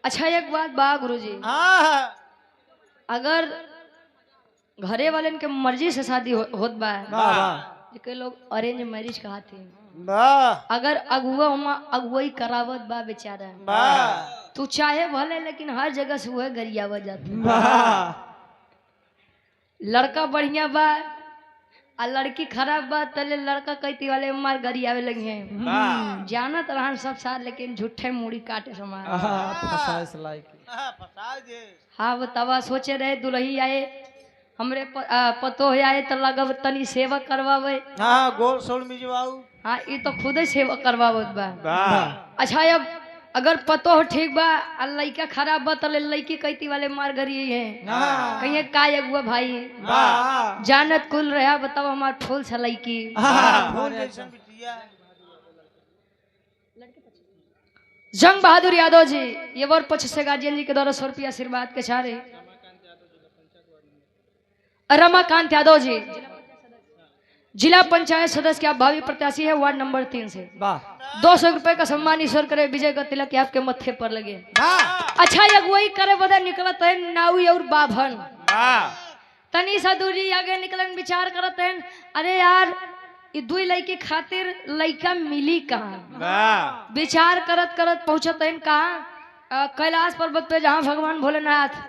अच्छा एक बात बा गुरुजी, हाँ अगर घरे वाले के मर्जी से शादी होत बा, जेके लोग अरेंज मैरिज कहते हैं, अगर अगुआ उमा अगुई करावत बा बेचारा, तू चाहे भले लेकिन हर जगह से वह गरियावत जाता। लड़का बढ़िया बा आ लड़की खराब बा तले लड़का कहती वाले मार गरियावे लगे हैं, जानत रहन सब साथ लेकिन झूठे मुड़ी काटे समार। हाँ बतावा, सोचे रहे दुल्ही आए हमरे पतो आए तो लगब तनी सेवा करवावे। हाँ गोल सोल मिजवाऊ। हाँ ये तो खुद ही सेवा करवावत बा। अच्छा अब अगर पतो हो ठीक बा आ लड़का खराब बा तले लड़की कहती वाले मार गरी है, कहिए का अगुआ भाई जानत कुल रहा। बताओ हमार फूल से लड़की जंग बहादुर यादव जी ये वर पक्ष से गार्जियन जी के द्वारा 100 रुपया आशीर्वाद के चारे। रमाकांत यादव जी जिला पंचायत सदस्य के आप भावी प्रत्याशी है वार्ड नंबर 3 से 200 रुपए का सम्मान ईश्वर करे, विजय का तिलक आपके मत्थे पर लगे। अच्छा अगुवाई करे बदल निकलत है नावी और बाभन, तनी सा दूरी आगे निकलन विचार करत है, अरे यार ये दो लड़की खातिर लड़का मिली कहाँ। विचार करत करत पहुंचत है कहाँ, कैलाश पर्वत पे जहाँ भगवान भोलेनाथ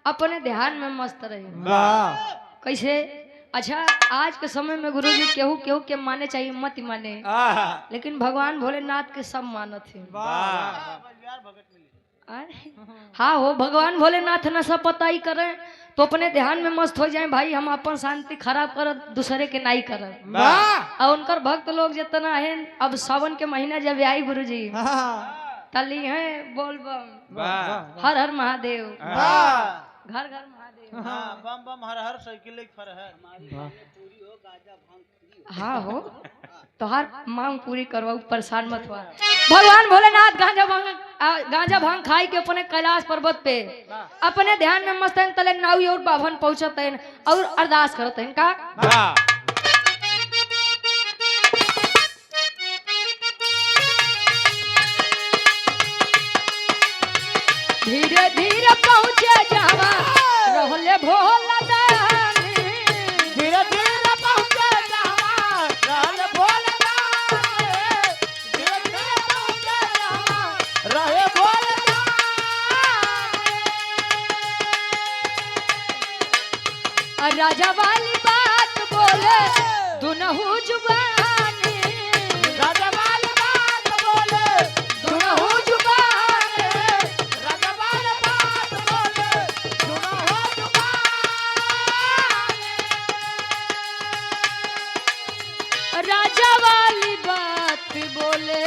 अपने ध्यान में मस्त रहे। कैसे? अच्छा आज के समय में गुरु जी केहू केहू के माने चाहिए मत माने, लेकिन भगवान भोलेनाथ के सब मानत है। हाँ हो भगवान भोलेनाथ न सब पता ही करे तो अपने ध्यान में मस्त हो जाए भाई, हम अपन शांति खराब कर दूसरे के नहीं कर। और उनकर भक्त लोग जितना है अब सावन के महीना जब आई गुरु जी तली है बोल बम हर हर महादेव, घर घर महादेव, बम बम हर हर साइकिल फरहर। हाँ हो तो हर मांग पूरी करवाऊ, परेशान मत हुआ। भगवान भोलेनाथ गांजा भांग खाई के अपने कैलाश पर्वत पे अपने ध्यान में मस्त हैं, तले नावी और बाभन पहुंचते हैं और अरदास करते हैं का धीरे धीरे पहुंचे जावा रहले भोला दानी, धीरे धीरे पहुंचे जावा रहले भोले दानी, धीरे धीरे पहुंचे जावा रहे भोले दानी। राजा वाली बात बोले दुनहु जुबानी, राजा वाली बात बोले दुनहु जुबानी, राजा वाली बात बोले दुनहु राजा वाली बात बोले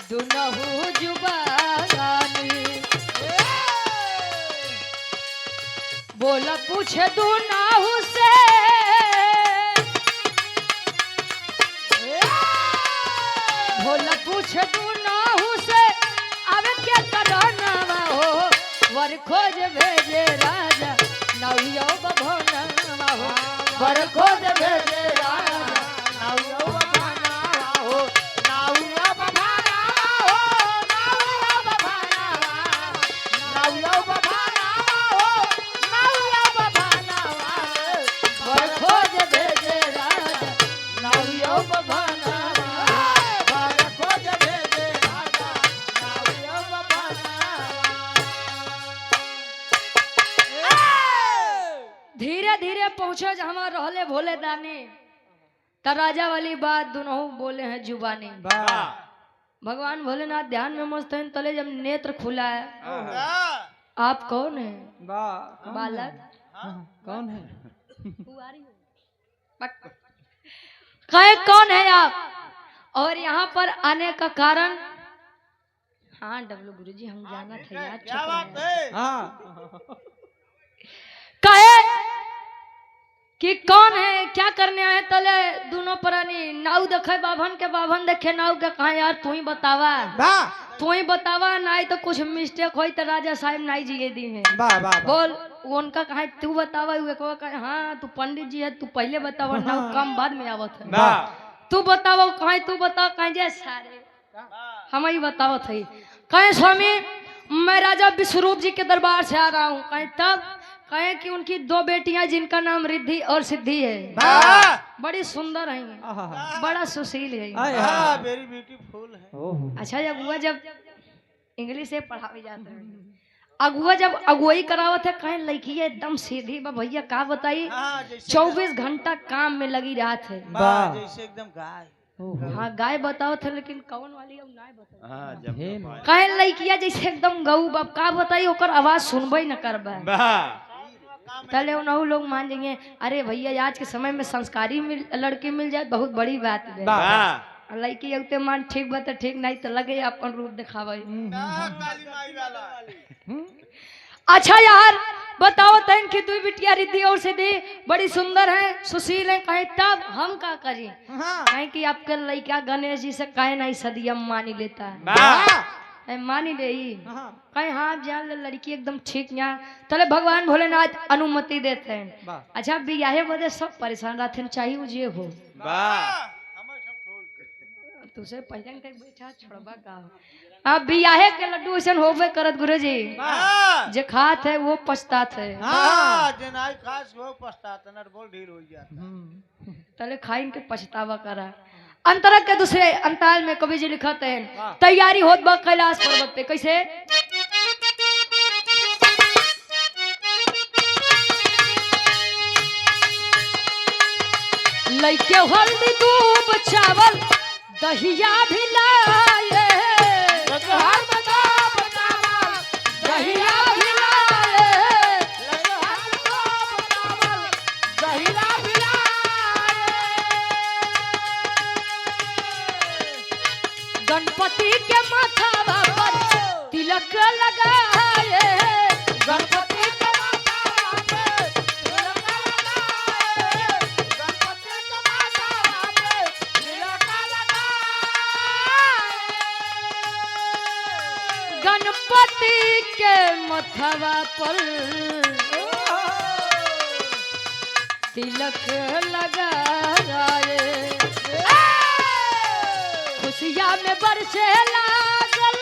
दुनहु जुबानी। बोला पूछे दुनहु से भोला पूछे दुनहु से अब क्या करना हो, वर खोज भेजे राजा नवियो बभोना हो, वर खोज भेजे राजा नाउया बभाना हो, नाउया बभाना हो, नाउया बभाना, नाउया बभाना हो, नाउया बभाना, वर खोज भेजे राजा नाउया बभाना, वर खोज भेजे राजा, नाउया बभाना। धीरे धीरे पहुंचे जहाँ रहले भोले दानी, त राजा वाली बात दोनों बोले हैं जुबानी। भगवान भोलेनाथ ध्यान में मस्त हैं, तले जब नेत्र खुला है, आप कौन है बालक? कौन है? कहे कौन है आप और यहाँ पर आने का कारण? हाँ डब्लू गुरुजी हम जाना था यार, क्या बात है? कहे कि कौन है क्या करने आए? तले दोनों प्राणी नाव देखे बाभन के, बाभन देखे नाव के, कहा यार तू ही बतावा, तू ही बतावा, नहीं तो कुछ मिस्टेक हो तो राजा साहब नहीं जिए दी है। बोल उनका कहा तू बतावा, कहा हाँ तू पंडित जी है, तू पहले बतावा, नाव कम बाद में आवत है, तू बतावा, कहा तू बता, कहा जे सारे हम ही बतावत है। कहें स्वामी मैं राजा विश्वरूप जी के दरबार से आ रहा हूँ। कहें तब? कहें कि उनकी 2 बेटियां जिनका नाम रिद्धि और सिद्धि है, बड़ी सुंदर हैं, बड़ा सुशील है। वेरी ब्यूटीफुल है। अच्छा अगुआ जब इंग्लिश से पढ़ाई जाते हैं, अगुआ जब अगुवाई करावत है, कहें लड़की एकदम सीधी बा भैया का बताई, 24 घंटा काम में लगी रात है। जैसे एकदम गाय। हाँ गाय बताओ थे, लेकिन कौन वाली अब नाय बताओ। कहें लड़किया जैसे एकदम गऊ बाप का बताई, ओकर आवाज सुनबे न करबे, पहले उन्हों लोग मान जाएंगे अरे भैया आज के समय में संस्कारी लड़की मिल जाए बहुत बड़ी बात है। लड़की अगते मान ठीक बात है, ठीक नहीं तो लगे अपन रूप दिखावे। अच्छा यार बताओ तन की 2 बिटिया रिद्धि और सिद्धि बड़ी सुंदर हैं, सुशील हैं। कहे तब हम का करें? कहें कि आपके लड़का गणेश जी से कहे नहीं सदिया मानी लेता है, मानी ले ही। कहे हाँ जान ले लड़की एकदम ठीक यहाँ, तले भगवान भोलेनाथ अनुमति देते हैं। अच्छा बियाहे बदे सब परेशान रहते चाहिए उजे हो, तुझे पहले बैठा छोड़बा का। अब बियाहे के लड्डू ऐसा होबे करत गुरु जी, जे खात है वो पछतात है। तले खाइन के पछतावा करा। अंतरक के दूसरे अंताल में कवि जी लिखते हैं, तैयारी होत बा कैलाश पर्वत पे। कैसे? लइके हल्दी दूब चावल दहिया भी लाए, दहिया भी लाए, गणपति के माथा पर तिलक लगाए, गणपति के माथा पर तिलक लगाए, गणपति के माथा पर तिलक लगाए, गणपति के माथा पर तिलक लगाए, खुशिया में बरसे लागल,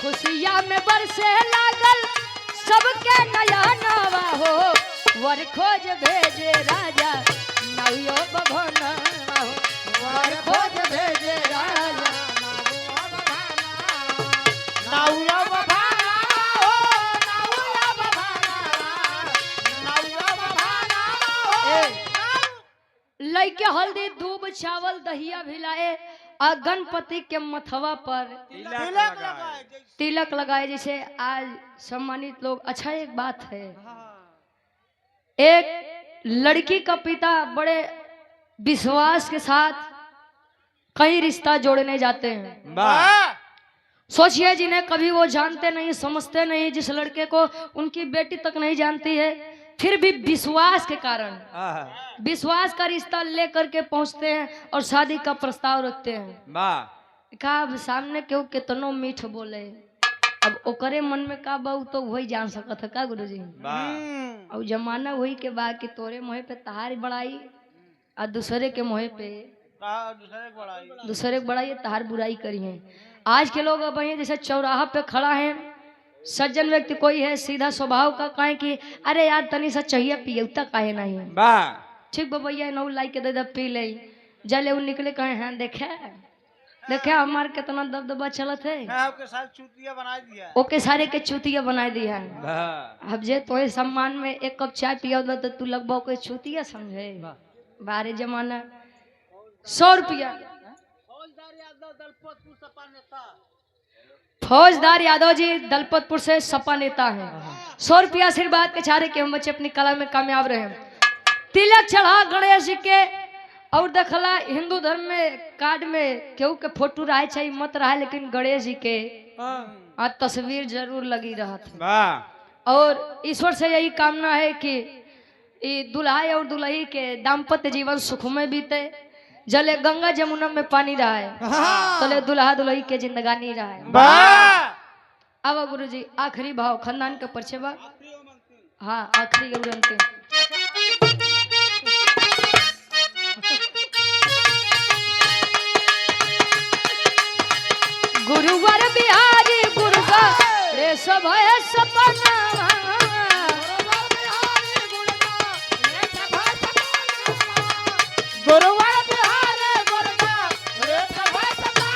खुशिया में बरसे लागल, सबके नया नवा हो, वर खोज भेजे राजा नवियो बभना हो, वर खोज भेजे राजा नवियो बभना हो, नवियो बभना हो। लइके हल्दी दूब चावल दहिया भिलाए और गणपति के मथवा पर तिलक लगाए। जैसे आज सम्मानित लोग, अच्छा एक बात है, एक लड़की का पिता बड़े विश्वास के साथ कई रिश्ता जोड़ने जाते हैं। सोचिए जिन्हें कभी वो जानते नहीं समझते नहीं, जिस लड़के को उनकी बेटी तक नहीं जानती है, फिर भी विश्वास के कारण विश्वास का रिश्ता लेकर के पहुंचते हैं और शादी का प्रस्ताव रखते हैं। का सामने क्यों कितनो मीठ बोले, अब ओकरे मन में का बहु तो वही जान सकत है का गुरुजी। और जमाना वही के बाद कि तोरे मोहे पे तहार बड़ाई और दूसरे के मोहे पे दूसरे के बड़ाई तहार बुराई करी है। आज के लोग अब जैसे चौराहा पे खड़ा है, सज्जन व्यक्ति कोई है सीधा स्वभाव का, कहे कि अरे यार तनी सा चाहिए पियौता काहे नहीं है, ठीक भैया नौ लाई के दे दे पी ले, जले उन निकले कहे हैं देखे हमार कितना दबदबा चलत है, ओके सारे के चूतिया बना दिया है। अब जे तो सम्मान में 1 कप चाय पिया तो तू लगभग कोई चूतिया समझे। बारे जमाना 100 रुपया फौजदार यादव जी दलपतपुर से सपा नेता है, 100 रुपया आशीर्वाद के चारे के हम बच्चे अपनी कला में कामयाब रहे। तिलक चढ़ा गणेश जी के, और देखला हिंदू धर्म में कार्ड में केहू के फोटो रहे चाहिए मत रहा, लेकिन गणेश जी के तस्वीर जरूर लगी रहत। और ईश्वर से यही कामना है कि दुल्हा और दुल्ही के दाम्पत्य जीवन सुखमय बीते, जले गंगा जमुना में पानी रहा है, तले दुल्हा दुल्ही के जिंदगानी रहा है। अब गुरुजी आखिरी भाव खानदान के परिचय बा, हाँ आखिरी और अंतिम। गुरुवर बिहारी गुरु का रे सब है सपना गुरुवर बिहारी गुरु का रे सब है सपना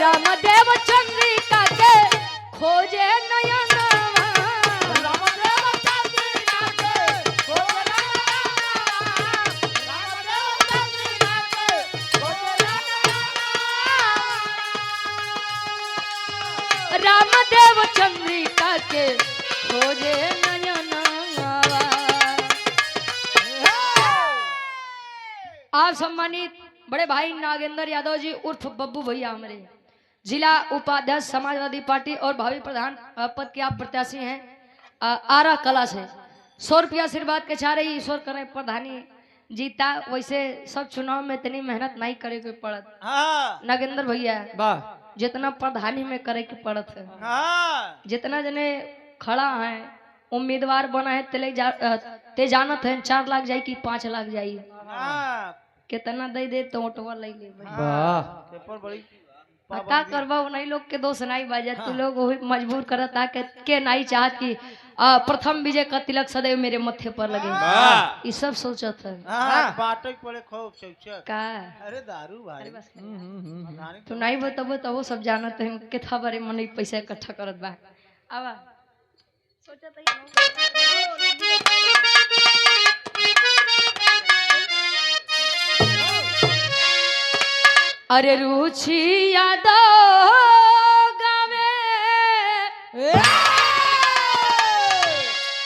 रामदेव चंद्रिका के खोजे नयन रामदेव चंद्रिका के खोजे नयनवा। आप सम्मानित बड़े भाई नागेंद्र यादव जी उर्फ बब्बू भैया हमारे जिला उपाध्यक्ष समाजवादी पार्टी और भावी प्रधान पद के आप प्रत्याशी हैं आरा कला से 100 रुपया आशीर्वाद के चाह रही ईश्वर करें प्रधानी जीता। वैसे सब चुनाव में इतनी मेहनत नहीं करे के पड़त नागेंद्र भैया जितना प्रधानी में करे के पड़त है जितना जने खड़ा है उम्मीदवार बना है ते जानत है 4 लाख जाई कि 5 लाख जाई कितना दे दे तो ओटवा ले ले पता करवा नहीं लोग के दोस्त नहीं बाजा तू लोग वही मजबूर करता के नहीं चाहत कि प्रथम विजय का तिलक सदैव मेरे मत्थे पर लगे ये सब सोचत है बाटक पड़े खूब चौचक का अरे दारू भाई तू नहीं बताबो तो वो सब जानत है के था बारे मन पैसा इकट्ठा करत बा आवा सोचत अरे रुचि यादव गावे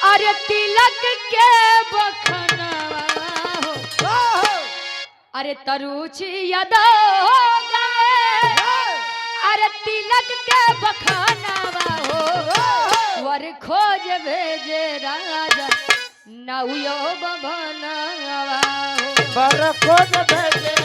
अरे तिलक के बखनवा हो अरे तरुचि यादव गावे अरे तिलक के बखनवा हो वर खोज भेजे राजा नाउयो बभनवा हो वर खोज भेजे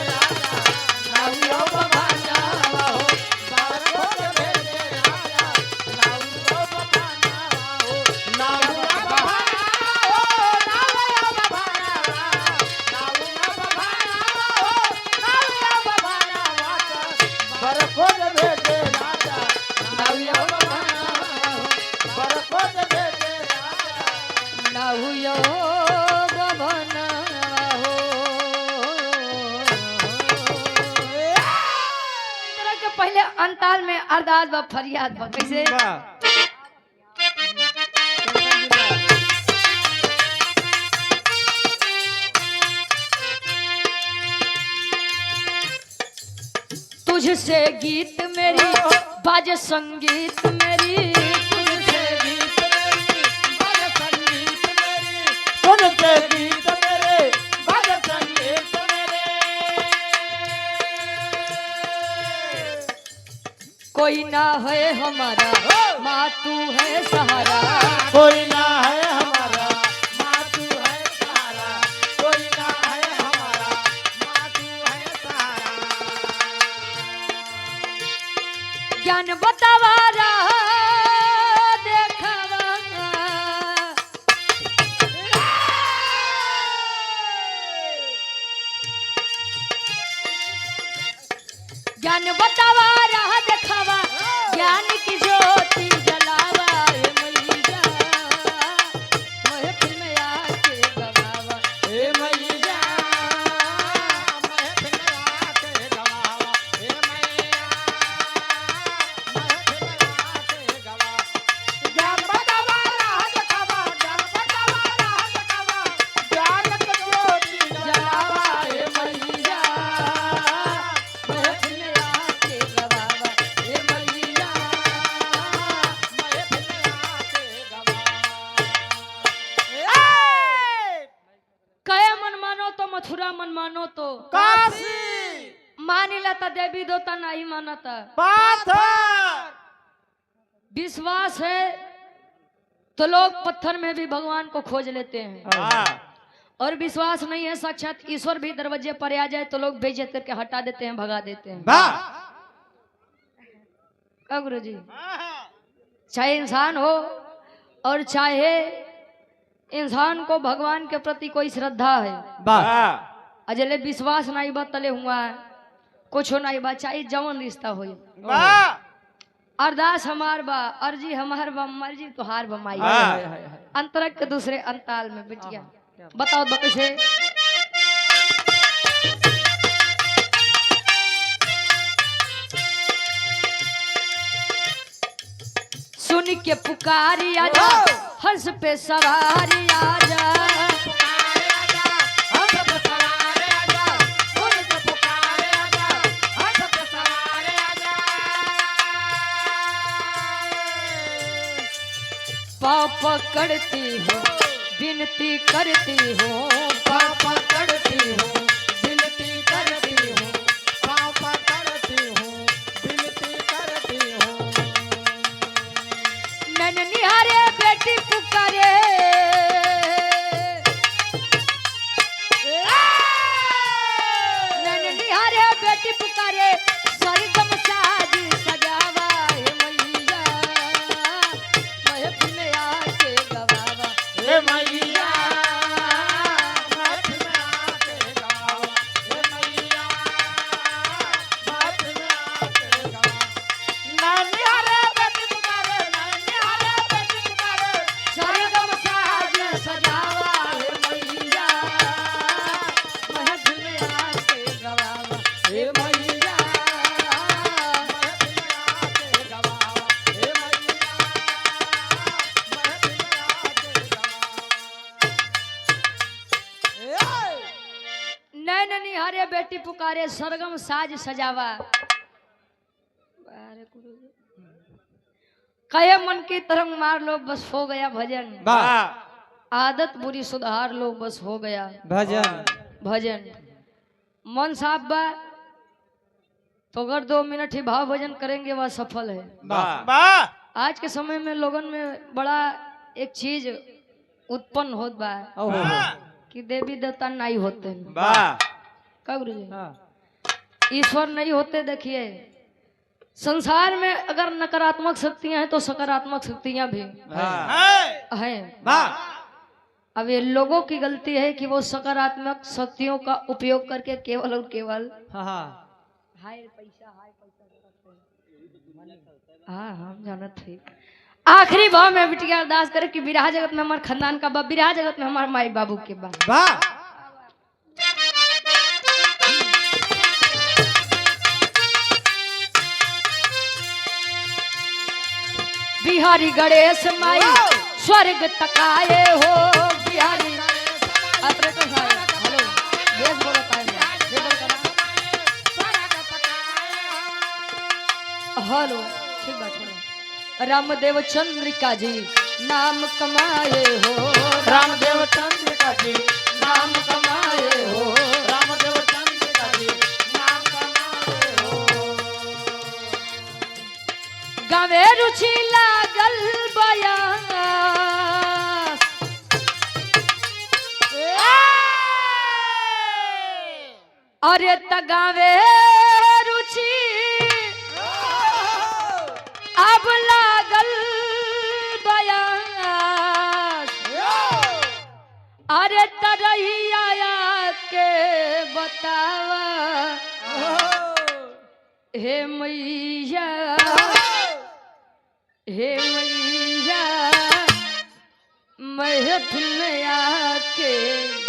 पहले अंताल में अरदास व फरियाद बा कैसे तुझसे गीत मेरी बाजे संगीत मेरी तुझसे गीत मेरी बाजे संगीत मेरी तुझसे गीत मेरे बाजे संगीत मेरे कोई ना है हमारा माँ तू है सहारा कोई ना है हमारा माँ तू है सहारा कोई ना है हमारा माँ तू है सहारा ज्ञान बतावा रहा देखावा ज्ञान बतावा रहा देखावा ज्ञान की ज्योति जलावा हे मैया महफिल में आके गवावा हे मैया महफिल में आके गवावा हे मैया महफिल में आके गवावा ज्ञान बतावा रहा देखावा ज्ञान बतावा रहा देखावा ज्ञान की ज्योति जलावा हे मैया महफिल में आके गवावा हे मैया महफिल में आके गवावा कहे मन मानो तो मथुरा मन मानो तो काशी मानी लता देवी देवता नहीं मानता पाथर विश्वास है तो लोग पत्थर में भी भगवान को खोज लेते हैं और विश्वास नहीं है साक्षात ईश्वर भी दरवाजे पर आ जाए तो लोग बेइज्जत करके हटा देते हैं भगा देते हैं क्या गुरु जी चाहे इंसान हो और चाहे इंसान को भगवान के प्रति कोई श्रद्धा है अजले विश्वास नहीं बतले हुआ है कुछ नहीं बा, चाहे जवन रिश्ता हो। वाह अरदास हमार बा, अर्जी हमार बा, मर्जी तुहार बा माई। अंतरक के दूसरे अंताल में बिटिया बताओ बा कैसे। सुन के पुकारी आजा, हंस पे सवारी आजा, पाँव पकड़ती हो विनती करती हो, पाँव पकड़ती हो विनती करती हो, पाँव पकड़ती हूँ विनती करती हूँ। नैन निहारे बेटी पुकारे, नैन निहारे बेटी पुकारे, स्वर्गम साज सजावा हे मैया, महफिल में आके गवावा हे मैया महफिल में आके गाओ, हे मैया महफिल में आके गाओ। नैनिहारे बेटी पुकारे, नैनिहारे बेटी पुकारे, स्वर्गम साज सजावा हे मैया, महफिल में आके गवावा हे मैया महफिल में आके गाओ, हे मैया महफिल में आके गाओ। नैन निहारे बेटी पुकारे, सरगम साज सजावा। अरे गुरुजी, कहे मन की तरंग मार लो बस हो गया भजन, वाह आदत बुरी सुधार लो बस हो गया भजन। भजन। मन साफ बा तो अगर 2 मिनट ही भाव भजन करेंगे वह सफल है। वाह वाह आज के समय में लोगन में बड़ा एक चीज उत्पन्न होत बा कि देवी देवता नहीं होते हैं। वाह का गुरुजी, ईश्वर नहीं होते। देखिए संसार में अगर नकारात्मक शक्तियां हैं तो सकारात्मक शक्तियां भी हैं। वाह अब ये लोगों की गलती है कि वो सकारात्मक शक्तियों का उपयोग करके केवल और केवल हाय पैसा करते हैं। हाँ हम जानत थे। आखिरी भाव में बिटिया अरदास करे कि विराह जगत में हमारे खानदान का बा, विराह जगत में हमारे माई बाबू के बा। वाह बिहारी गणेश माई स्वर्ग तकाए हो, बिहारी ऑपरेटर साहब हेलो बेस बोलो काय में बेस हेलो ठीक बात छोड़ो। रामदेव चंद्रिका जी नाम कमाए हो, रामदेव चंद्रिका जी नाम कमाए हो, रामदेव चंद्रिका जी नाम कमाए हो। गावे रुचि लागल बयास, अरे तगावे रुचि अब लागल बयास, अरे तरही आया के बतावा हे मैया, हे मैया महफिल में आके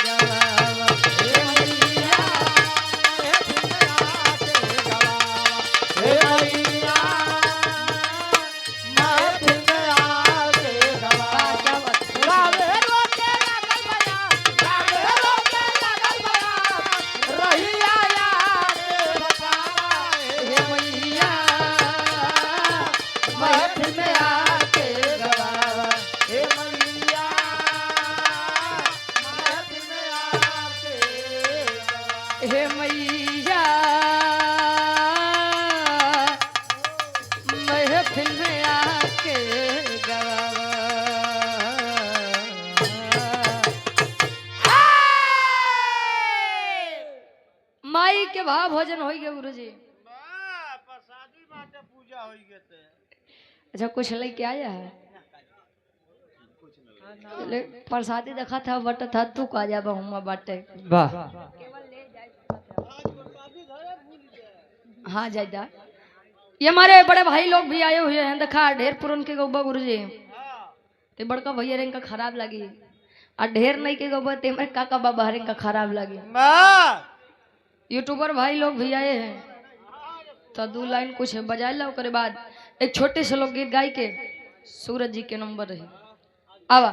गवावा हे मैया, हे मैया महफिल में आके गवा। क्या बात है? रावे रोके लागल बया, रावे रोके लागल बया, रहिया यार बतावा हे मैया महफिल में आके गवावा हे मैया महफिल में आके गवा। हे मैया महफिल में आके गवावा। माई के भाव भोजन हो गए गुरुजी। प्रसादी बाटे पूजा होई गेते। अच्छा कुछ लेके आया है? ले प्रसादी देखा था बट था तू का जा बहुमा बाटे। वाह हाँ जायदा। ये हमारे बड़े भाई लोग भी आए हुए हैं, देखा ढेर पुरन के गोबा गुरु जी ते बड़का भैया रेंग का खराब लगी और ढेर नहीं के गोबा ते मेरे काका बाबा रेंग का खराब लगी। यूट्यूबर भाई लोग भी आए हैं तो 2 लाइन कुछ बजा लो, करे बाद एक छोटे से लोग गीत गाय के सूरज जी के नंबर रहे आवा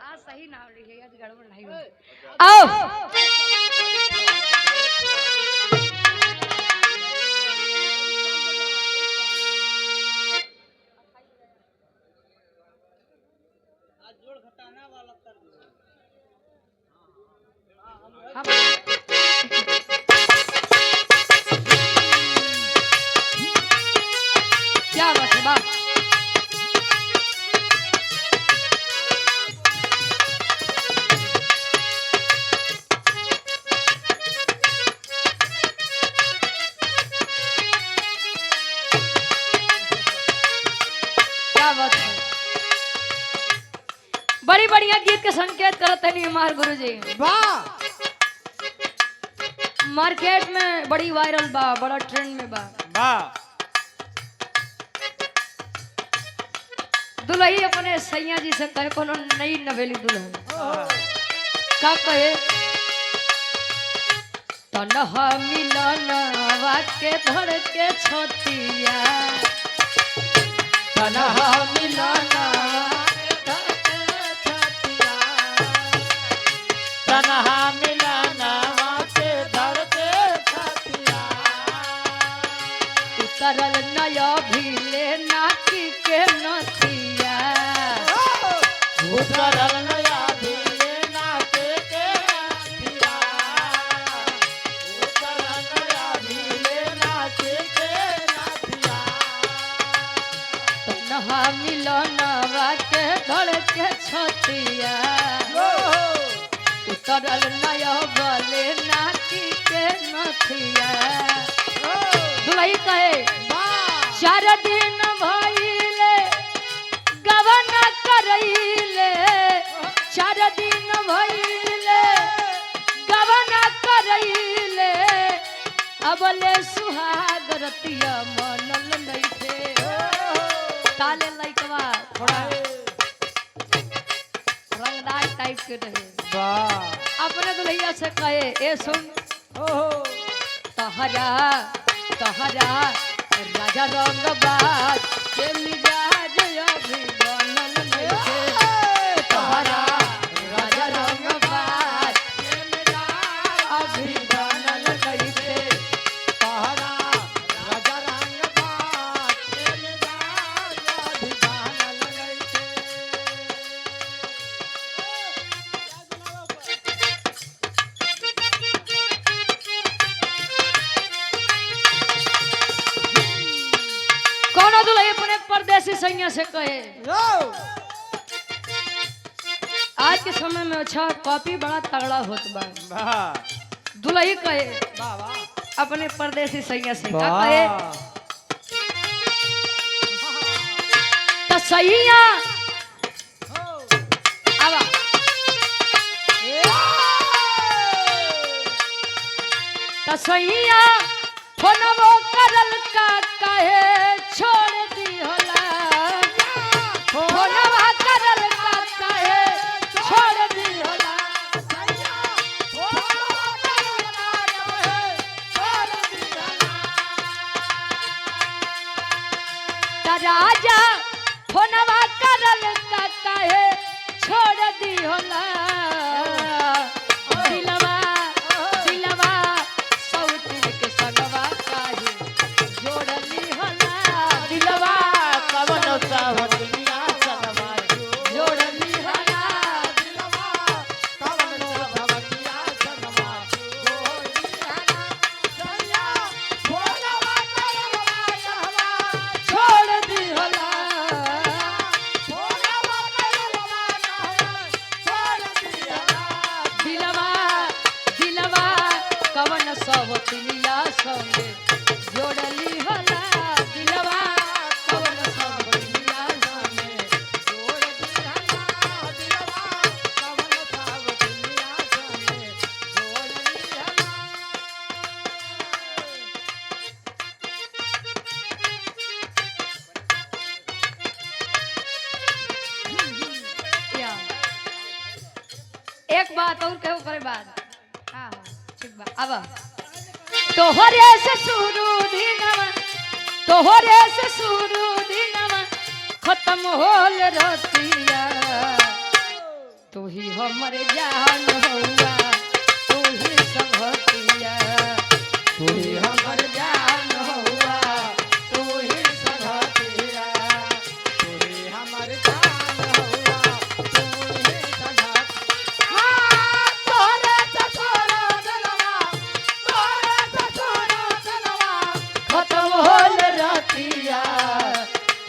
आज सही नाम लिखे, आज गड़बड़ नहीं हुई। आओ क्या बात है बात। क्या बात है, बड़ी बढ़िया गीत के संकेत करते नहीं हमारे गुरु जी। वाह मार्केट में बड़ी वायरल बा, बड़ा ट्रेंड में बा। वाह दुल्ही अपने सैया जी से कहे कोनो नई नवेली दुल्हन का कहे तनहा मिलनवा के धड़ के छोटिया, तनहा मिलनवा के धड़ के छोटिया, तनहा मिलनवा के धड़ के छोटिया, उतरल नया भीले नाकी के नथिया, उतरल नया भीले नाके के नथिया, उतरल नया भीले नाके के नथिया, तनहा मिलनवा के धड़ के छोटिया, उतरल नया भले नाकी के नथिया। दुल्ही कहे 4 दिन भइले गवन करैले, 4 दिन भइले गवन करैले, अबले सुहाग रतिया मनल नइखे। ताले लइकवा थोड़ा रंगदार टाइप के रहे। अपने दुल्हिया से कहे ए सुन तहरा तहरा राजा रंग बात के मिजाज अभी बनल नइखे। तहरा राजा रंग बात के मिजाज अभी बनल नइखे। तहरा राजा रंग बात के मिजाज अभी बनल नइखे। कौन दुल्ही अपने परदेसी सैया से कहे आज के समय में अच्छा कॉपी बड़ा तगड़ा होत बा। दुल्ही कहे अपने परदेसी सैया से का कहे त सैया आवा त सैया फोनवो करल का कहे छोड़ दिहला, फोनवा करल का कहे छोड़ दिहला। त राजा फोनवा करल का कहे छोड़ दिहला। दिलवा दिलवा सौतिन के संगवा काहे जोड़ली हला। दिलवा एक बात और कहो करे बात। हाँ ठीक बा अब तोहरे से शुरू दिनवा तोहरे से शुरू दिनवा खत्म होल रतिया तू ही हमर जान हौवा तू ही संगतिया तू ही हमर जान हौवा तू ही संगतिया तू ही हमर जान हौवा तू ही संगतिया हाँ तोरे से छोड़ो जनवा तोरे से छोड़ो जनवा खत्म होल रतिया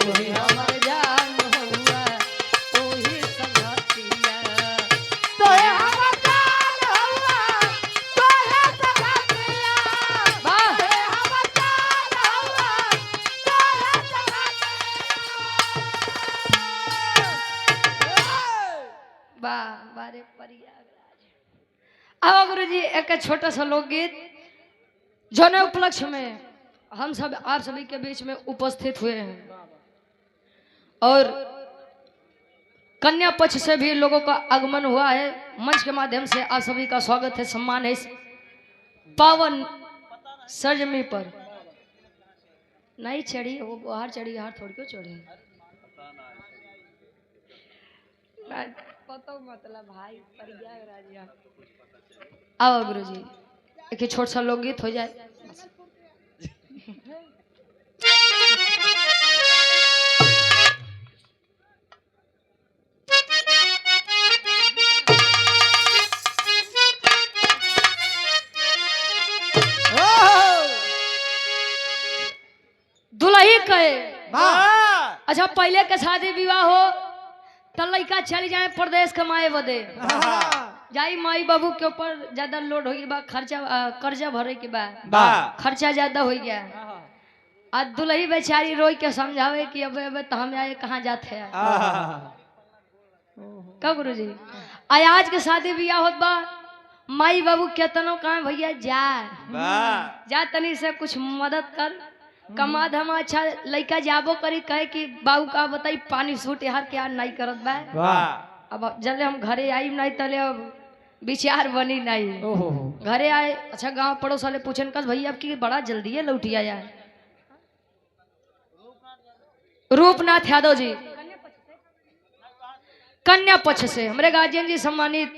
तू ही हमर जान हौवा तू ही संगतिया तो ये हमर जान हौवा तो है संगतिया वाह तो ये हमर जान हौवा तो है संगतिया वाह बारे प्रयागराज। अब गुरुजी एक छोटा सा लोकगीत जो ने उपलक्ष्य में हम सब आप सभी के बीच में उपस्थित हुए हैं और कन्या पक्ष से भी लोगों का आगमन हुआ है। मंच के माध्यम से आप सभी का स्वागत है, सम्मान है इस पावन सरजमी पर। नहीं चढ़ी वो बाहर चढ़ी, हार थोड़ी क्यों चढ़ी पता मतलब भाई प्रयागराज। आओ गुरुजी एक छोटा सा लोकगीत हो जाए। दुल्ही कहे अच्छा पहले के शादी विवाह हो तो लड़का चल जाए प्रदेश कमाए बदे जाई माई बाबू के ऊपर ज्यादा लोड हो गया, खर्चा कर्जा भरे के बाद खर्चा ज्यादा हो गया। आज दुल्ही बेचारी रोई के समझावे कि अब तो हम आए कहाँ जाते हैं का गुरुजी। आज के शादी बियाह होत बा माई बाबू केतनो कहा भैया जा तनी से कुछ मदद कर कमा धमा अच्छा लड़का जाबो करी कहे कि बाबू का बताई पानी सूट यार क्या नहीं करत बा। अब जल्दी हम घरे आई नहीं तले अब विचार बनी नहीं। घरे आए अच्छा गांव पड़ोस वाले पूछन कस भैया अब की बड़ा जल्दी है लौटिया यार। रूपनाथ यादव जी कन्या पक्ष से हमारे गार्जियन जी सम्मानित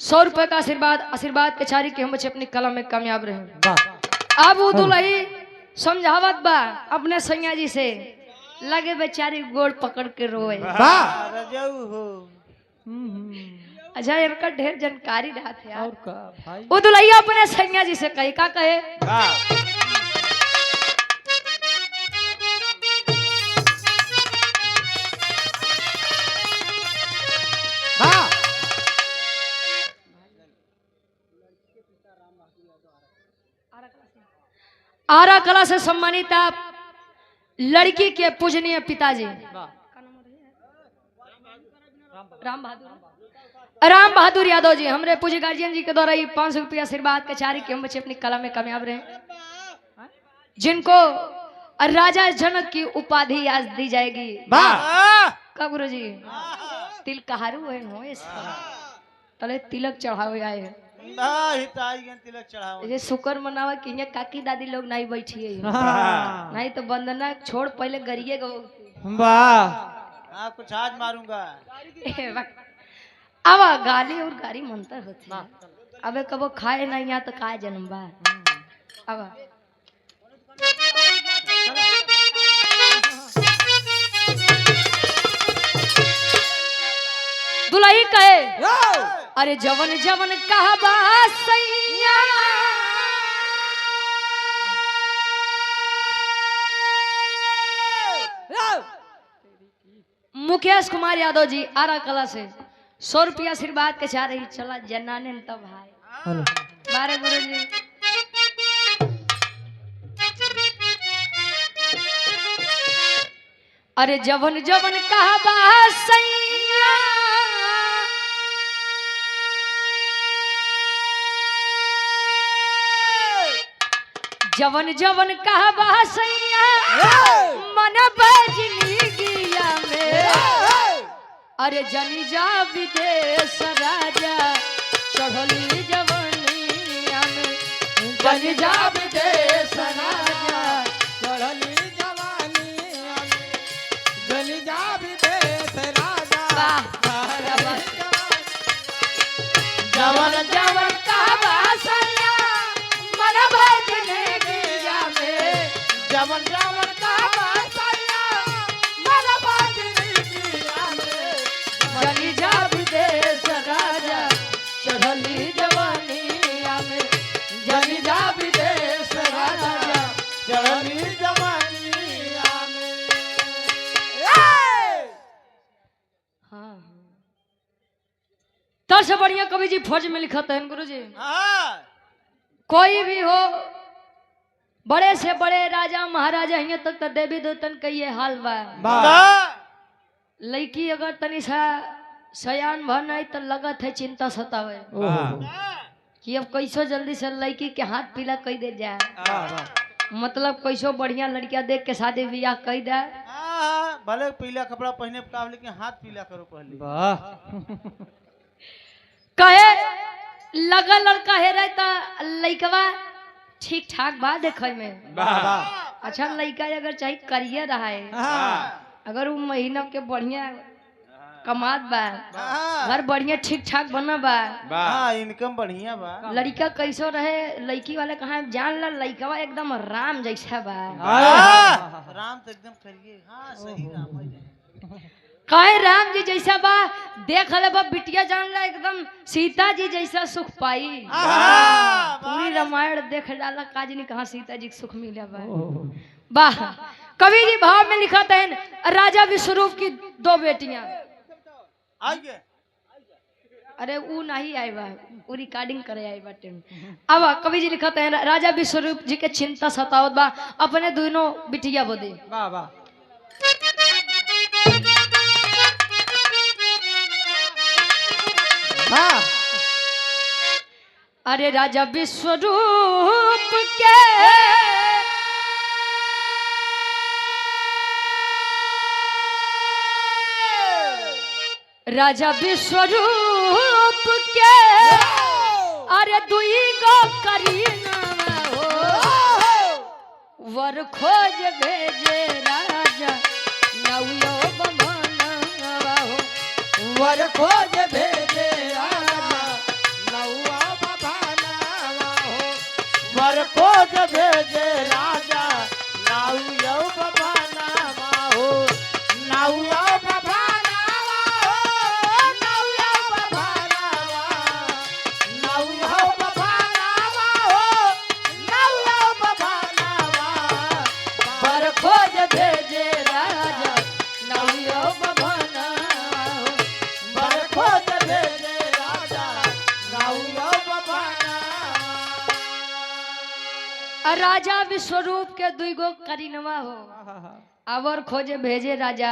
100 रुपए का आशीर्वाद के चारी के हम बच्चे अपनी कला में कामयाब रहे। अब वो दुल्ही समझावत बा अपने सैया जी से लगे बेचारी गोड़ पकड़ के रोए। अच्छा इनका ढेर जानकारी रहा था और का भाई वो दुल्हिया अपने सैया जी से कहे का कहे आरा कला से सम्मानित आप लड़की के पूजनीय पिताजी राम बहादुर यादव जी हमारे पूज्य गार्जियन जी के द्वारा ये 500 रुपया आशीर्वाद के चारी के हम बच्चे अपनी कला में कामयाब रहे, जिनको राजा जनक की उपाधि आज दी जाएगी। का गुरु जी तिल कहारू है हो तले तिलक चढ़ावे आए हैं तिलक चढ़ाओ ये शुक्र मनावा कि यहाँ काकी दादी लोग नहीं बैठी है नहीं तो वंदना छोड़ पहले गरिए गो कुछ आज मारूंगा। अब गाली और गाड़ी मंतर होती है। अबे कबो खाए नहीं यहाँ तो खाए जन्म बा। अब दुल्ही कहे अरे जवन जवन कहा सैया मुकेश कुमार यादव जी आरा कला से 100 रुपया आशीर्वाद के चाह रही चला जनाने तब भाई बारे गुरु जी अरे जवन जवन कहा सैया जवन जवन कहा सैया मन बजनी गिया में अरे जनी जा विदेश राजा चढ़ली जवानिया में जल जा विदेश राजा चढ़ली जवानी जल जा विदेश राजा जवन जवन का बासया मन भजने दिया में जवन जवन का बासया मन भजने दिया में चली जा विदेश राजा चढ़ली जवानिया में जल जा विदेश राजा चढ़ली जवानिया में हाँ तर से बढ़िया कवि जी फौज में लिखा है गुरु जी कोई भी हो बड़े से बड़े राजा महाराजा यहाँ तक तो देवी देवतन का ये हाल बा लड़की अगर तनी सा सयान भर नहीं तो लगत है चिंता सतावे कि अब कैसो जल्दी से लड़की के हाथ पीला कह दे जाए मतलब कैसो बढ़िया लड़कियां देख के शादी ब्याह कह दे भले पीला कपड़ा पहने का लेकिन हाथ पीला करो पहले कहे लगा लड़का है रहता लड़कवा ठीक ठाक बा देखे में अच्छा लड़का अगर चाहे करिए रहा है अगर वो महीना के बढ़िया कमात बा घर बढ़िया ठीक ठाक बना बा इनकम बढ़िया बा लड़का कैसो रहे लड़की वाले कहा जान ला लड़कवा एकदम राम जैसा बा राम तो एकदम करिए हाँ सही राम है कहे राम जी जैसा बा देख ले बा बिटिया जान ला एकदम सीता जी जैसा सुख पाई पूरी रामायण देख डाला काजनी कहाँ सीता जी सुख मिला बा वाह कवि जी भाव में लिखा था राजा विश्वरूप की 2 बेटियां आइए अरे वो नहीं आए बा वो रिकॉर्डिंग करे आए बाटे अब कवि जी लिखा था राजा विश्वरूप जी के चिंता सतावत बा अपने दोनों बिटिया बोदे वाह वाह हाँ अरे राजा विश्वरूप के राजा विश्वरूप के अरे दुई गो करीना हो वर खोज भेजे राजा नवयो बमनवा हो वर खोज भेजे राजा नौआ बभानावा हो वर खोज भेजे राजा नौया बभानावा हो नौया बभानावा हो नौया बभानावा नौया बभानावा हो नौया बभानावा वर खोज भेजे राजा नवयो बमनवा हो वर खोज भेजे राजा नौया बभानावा राजा विश्वरूप के दुई गो करीनवा हो अवर खोजे भेजे राजा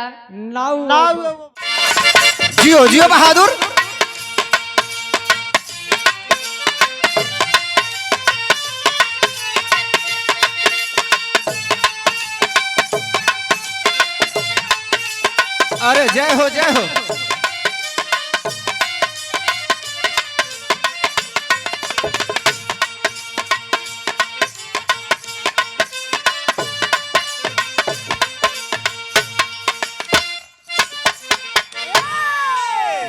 जियो जियो बहादुर अरे जय हो जय हो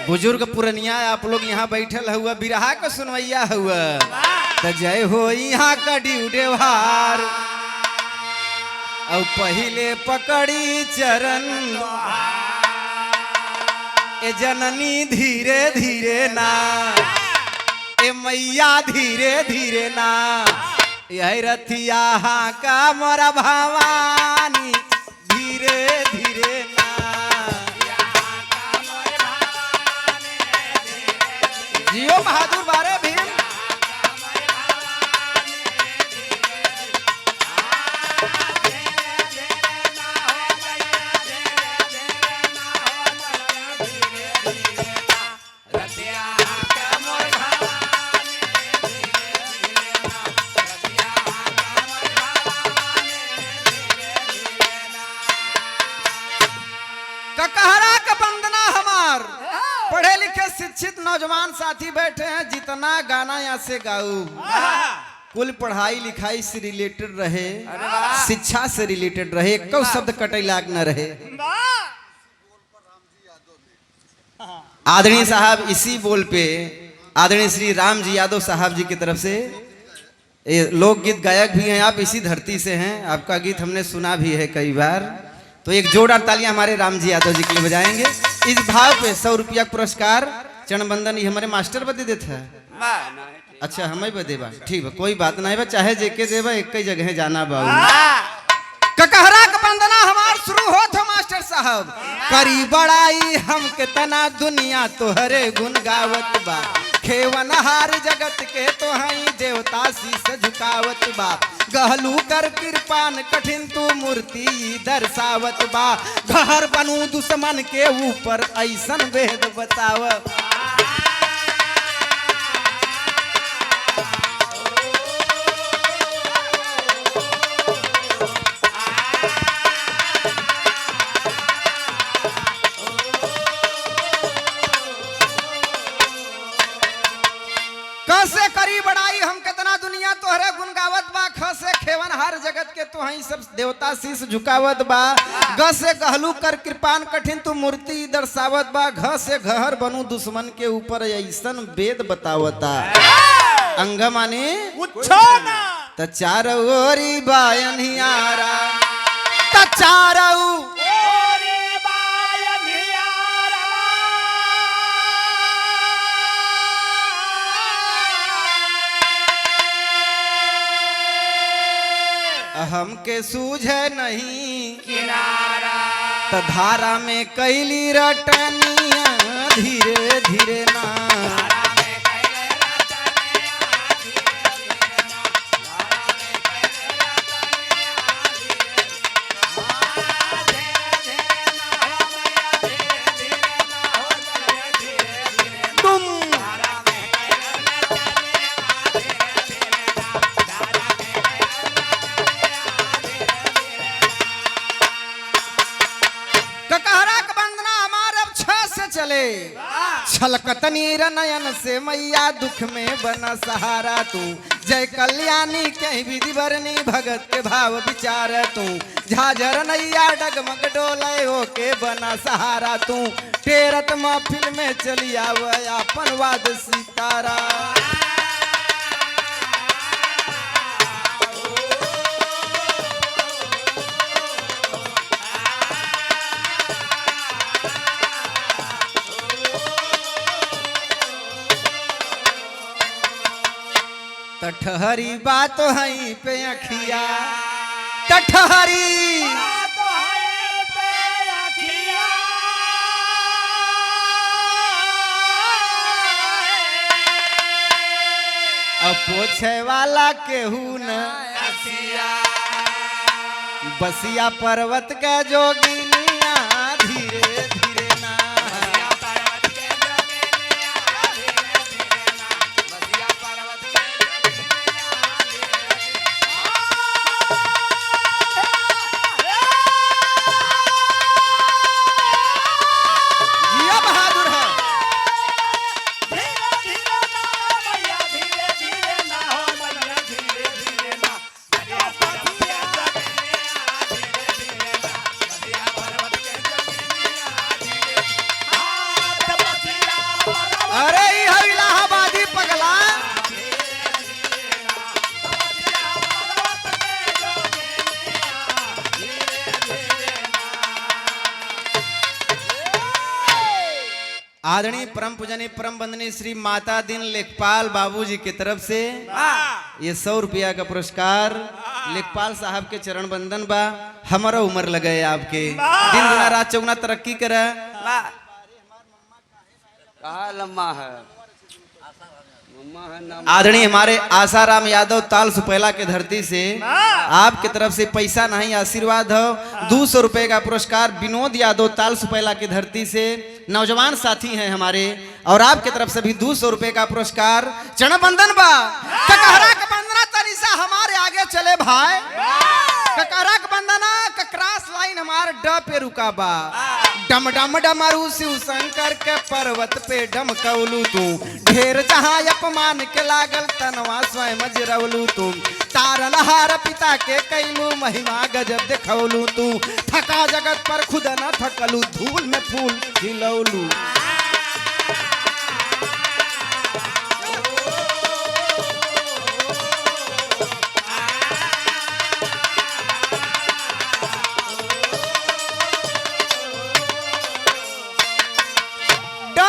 बुजुर्ग पुरनिया आप लोग यहाँ बैठल हुआ बिरहा का सुनवैया हुआ तो जय हो यहाँ का ड्यूडेवार और पहले पकड़ी चरण ए जननी धीरे धीरे ना ए मैया धीरे धीरे ना यह रथिया का मोरा भवानी धीरे धीरे ना जियो बहादुर बारे भीम ककहरा का वंदना हमार पढ़े पढ़े लिखे शिक्षित नौजवान साथी बैठे हैं, जितना गाना यहाँ से गाऊं कुल पढ़ाई लिखाई से रिलेटेड रहे, शिक्षा से रिलेटेड रहे, कौ शब्द कटे लाग न रहे। आदरणीय साहब इसी बोल पे आदरणीय श्री राम जी यादव साहब जी की तरफ से लोकगीत गायक भी हैं, आप इसी धरती से हैं, आपका गीत हमने सुना भी है कई बार, तो एक जोरदार तालियां हमारे राम जी यादव जी के लिए बजाएंगे। इस भाव पे 100 रुपया पुरस्कार चरण बंदन ये हमारे मास्टर बदे देते हैं। अच्छा हमें बदे बा, ठीक है कोई बात नहीं बा, चाहे जेके देवा एक ही जगह जाना बा। ककहरा का बंदना हमार शुरू हो था मास्टर साहब, करी बड़ाई हम के तना दुनिया तोहरे गुण गावत बा, खेवन हार जगत के तो हई देवता शीस झुकावत बा, गहलू कर कृपान कठिन तू मूर्ति दर्शावत बा, घर बनू दुश्मन के ऊपर ऐसन वेद बताव। कसे करी बड़ाई हम कितना दुनिया तोहरे गुण गावत बा, खसे खेवन हर जगत के तो हई सब देवता शीस झुकावत बा, ग से गहलू कर कृपान कठिन तू मूर्ति दर्शावत बा, घ से घर बनू दुश्मन के ऊपर ऐसन वेद बतावता। अंग माने त चारो ओरी बायनियारा त चारो हमके सूझे नहीं किनारा, त धारा में कैली रटनिया धीरे धीरे ना, छलकत नीर नयन से मैया दुख में बना सहारा तू, जय कल्याणी कहीं विधि भरनी भगत के भाव विचार तू, झाझर नैया डगमग डोले होके बना सहारा तू, टेरत महफिल में चली आव अपन वाद सितारा। ठहरी बात हई पे अखिया, ठहरी अब पोछे वाला केहू न बसिया पर्वत के जोगिनिया धीरे धीरे ना, आदरणीय परम पूजनीय परम वंदनीय श्री माता दिन लेखपाल बाबूजी की तरफ से ये 100 रुपया का पुरस्कार लेखपाल साहब के चरण बंदन बा। हमारा उम्र लगे आपके दिन गुना रात चौगुना तरक्की करे। कहा लम्मा है आदरणीय हमारे आसाराम यादव ताल सुपेला के धरती से आपकी तरफ से पैसा नहीं आशीर्वाद हो 200 रुपए का पुरस्कार विनोद यादव ताल सुपेला की धरती से नौजवान साथी हैं हमारे और आपकी तरफ से भी 200 रुपए का पुरस्कार चरण बंदन बा। ककहरा का बंदना तनिसा हमारे आगे चले भाई, ककहरा का बंदना का क्रॉस लाइन हमारे ड पे रुका बा, डम डम डमरू शिव शंकर के पर्वत पे डमकौलू तू ढेर जहाँ अपमान के लागल तनवा स्वयं जिरवलू तू तारल हार पिता के कैलू महिमा गजब देखौलू तू थका जगत पर खुद न थकलू धूल में फूल खिलौलू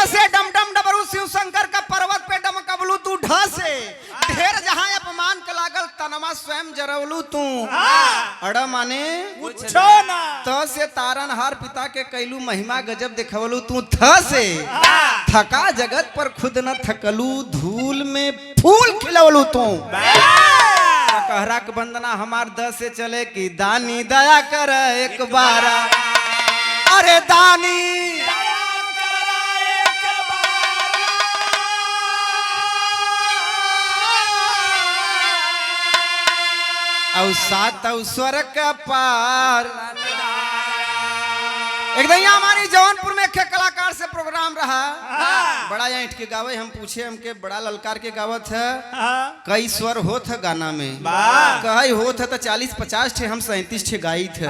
से डम डम डबरू शिव शंकर का पर्वत पे डमकबलू तू ढ से ढेर जहाँ अपमान के लागल तनवा स्वयं जरवलू तू अड़ माने पूछो ना त से तारन हार पिता के कैलू महिमा गजब देखवलू तू थ से थका जगत पर खुद न थकलू धूल में फूल खिलवलू तू कहरा के वंदना हमार द से चले कि दानी दया कर एक बार अरे दानी और सात स्वर का पार एक दिन हमारी जौनपुर में एक कलाकार से प्रोग्राम रहा बड़ा ऐंठ के गावे हम पूछे हमके बड़ा ललकार के गावत है कई स्वर होत है गाना में कई होत है तो 40-50 ठे हम 37 ठे गाई थे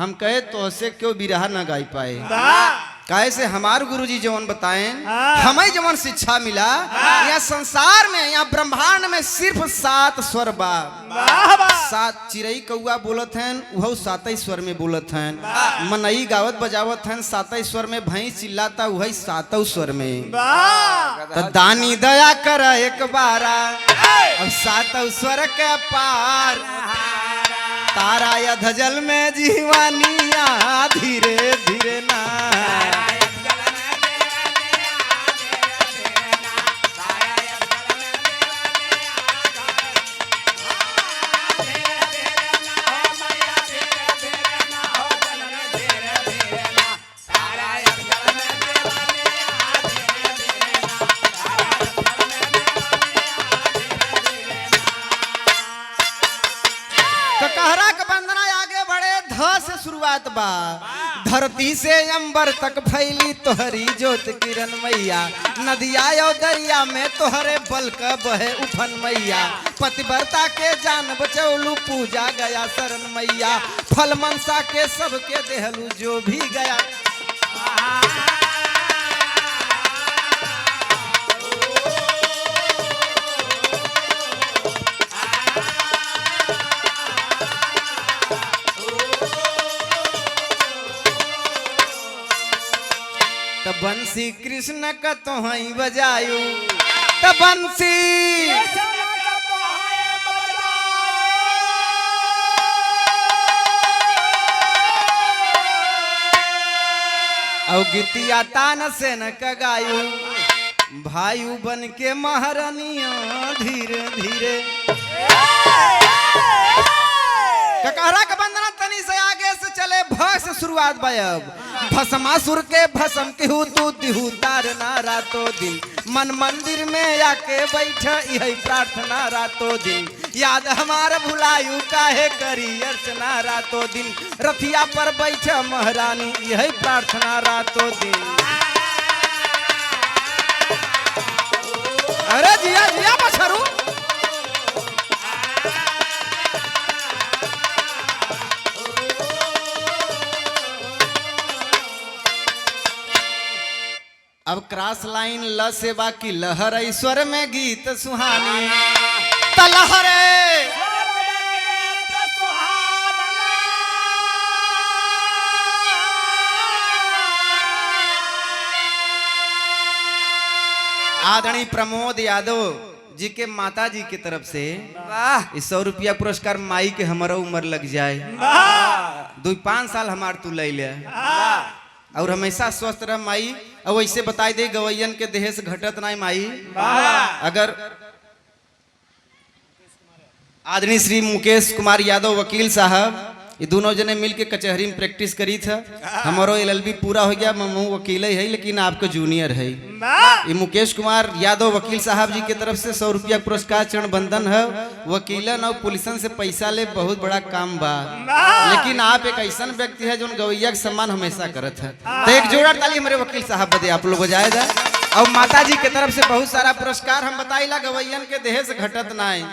हम कहे तो से क्यों बिरहा न गाई पाए काहे से हमार गुरुजी जवन बताएं हमें जवन शिक्षा मिला या संसार में या ब्रह्मांड में सिर्फ 7 स्वर बा 7 चिड़ई कौआ बोलत हैं वह 7 स्वर में बोलत हैं मनई गावत बजावत हैं 7 स्वर में भैंस चिल्लाता वही 7 स्वर में तो दानी दया कर एक बार अब 7 स्वर के पार तारा या धजल में जीवानिया धीरे धीरे ना शुरुआत बा धरती से अंबर तक फैली तोहरी ज्योत किरण मैया नदिया और दरिया में तोहरे बल का बहे उफन मैया पतिव्रता के जान बचौलू पूजा गया शरण मैया फल मनसा के सबके देहलू जो भी गया बंसी कृष्ण का तो हई बजायू त बंसी और गीतिया तान से न कगायू भायू बन के महारानिया धीरे धीरे ककहरा का बंदना तनी से आगे से चले भस शुरुआत बायब भस्मासुर के भस्म तिहु तू तिहु तार ना रातो दिन मन मंदिर में आके बैठ यही प्रार्थना रातो दिन याद हमार भुलायु काहे करी अर्चना रातो दिन रथिया पर बैठ महारानी यही प्रार्थना रातो दिन अरे जिया जिया बछरू अब क्रॉस लाइन ल से बाकी लहर ईश्वर में गीत सुहानी तलहरे आदरणीय प्रमोद यादव जी के माता जी की तरफ से 100 रुपया पुरस्कार माई के हमारा उम्र लग जाए 2-5 साल हमार तू ले ले और हमेशा स्वस्थ रह माई और वैसे बताई दे गवैयन के देह से घटत नहीं माई अगर आदरणीय श्री मुकेश कुमार यादव वकील साहब ये दोनों जने मिल के कचहरी में प्रैक्टिस करी था। हमारो LLB पूरा हो गया, मैं वकील है लेकिन आपको जूनियर है। ये मुकेश कुमार यादव वकील साहब जी की तरफ से 100 रुपया पुरस्कार चरण बंधन है। वकीलन और पुलिसन से पैसा ले बहुत बड़ा काम बा, लेकिन आप एक ऐसा व्यक्ति है जो गवैया का सम्मान हमेशा करत है। तो एक जोड़ा ताली हमारे वकील साहब बदे आप लोग बजाएगा। और माता जी की तरफ से बहुत सारा पुरस्कार हम बताइला, गवैयन के देह से घटत नहीं।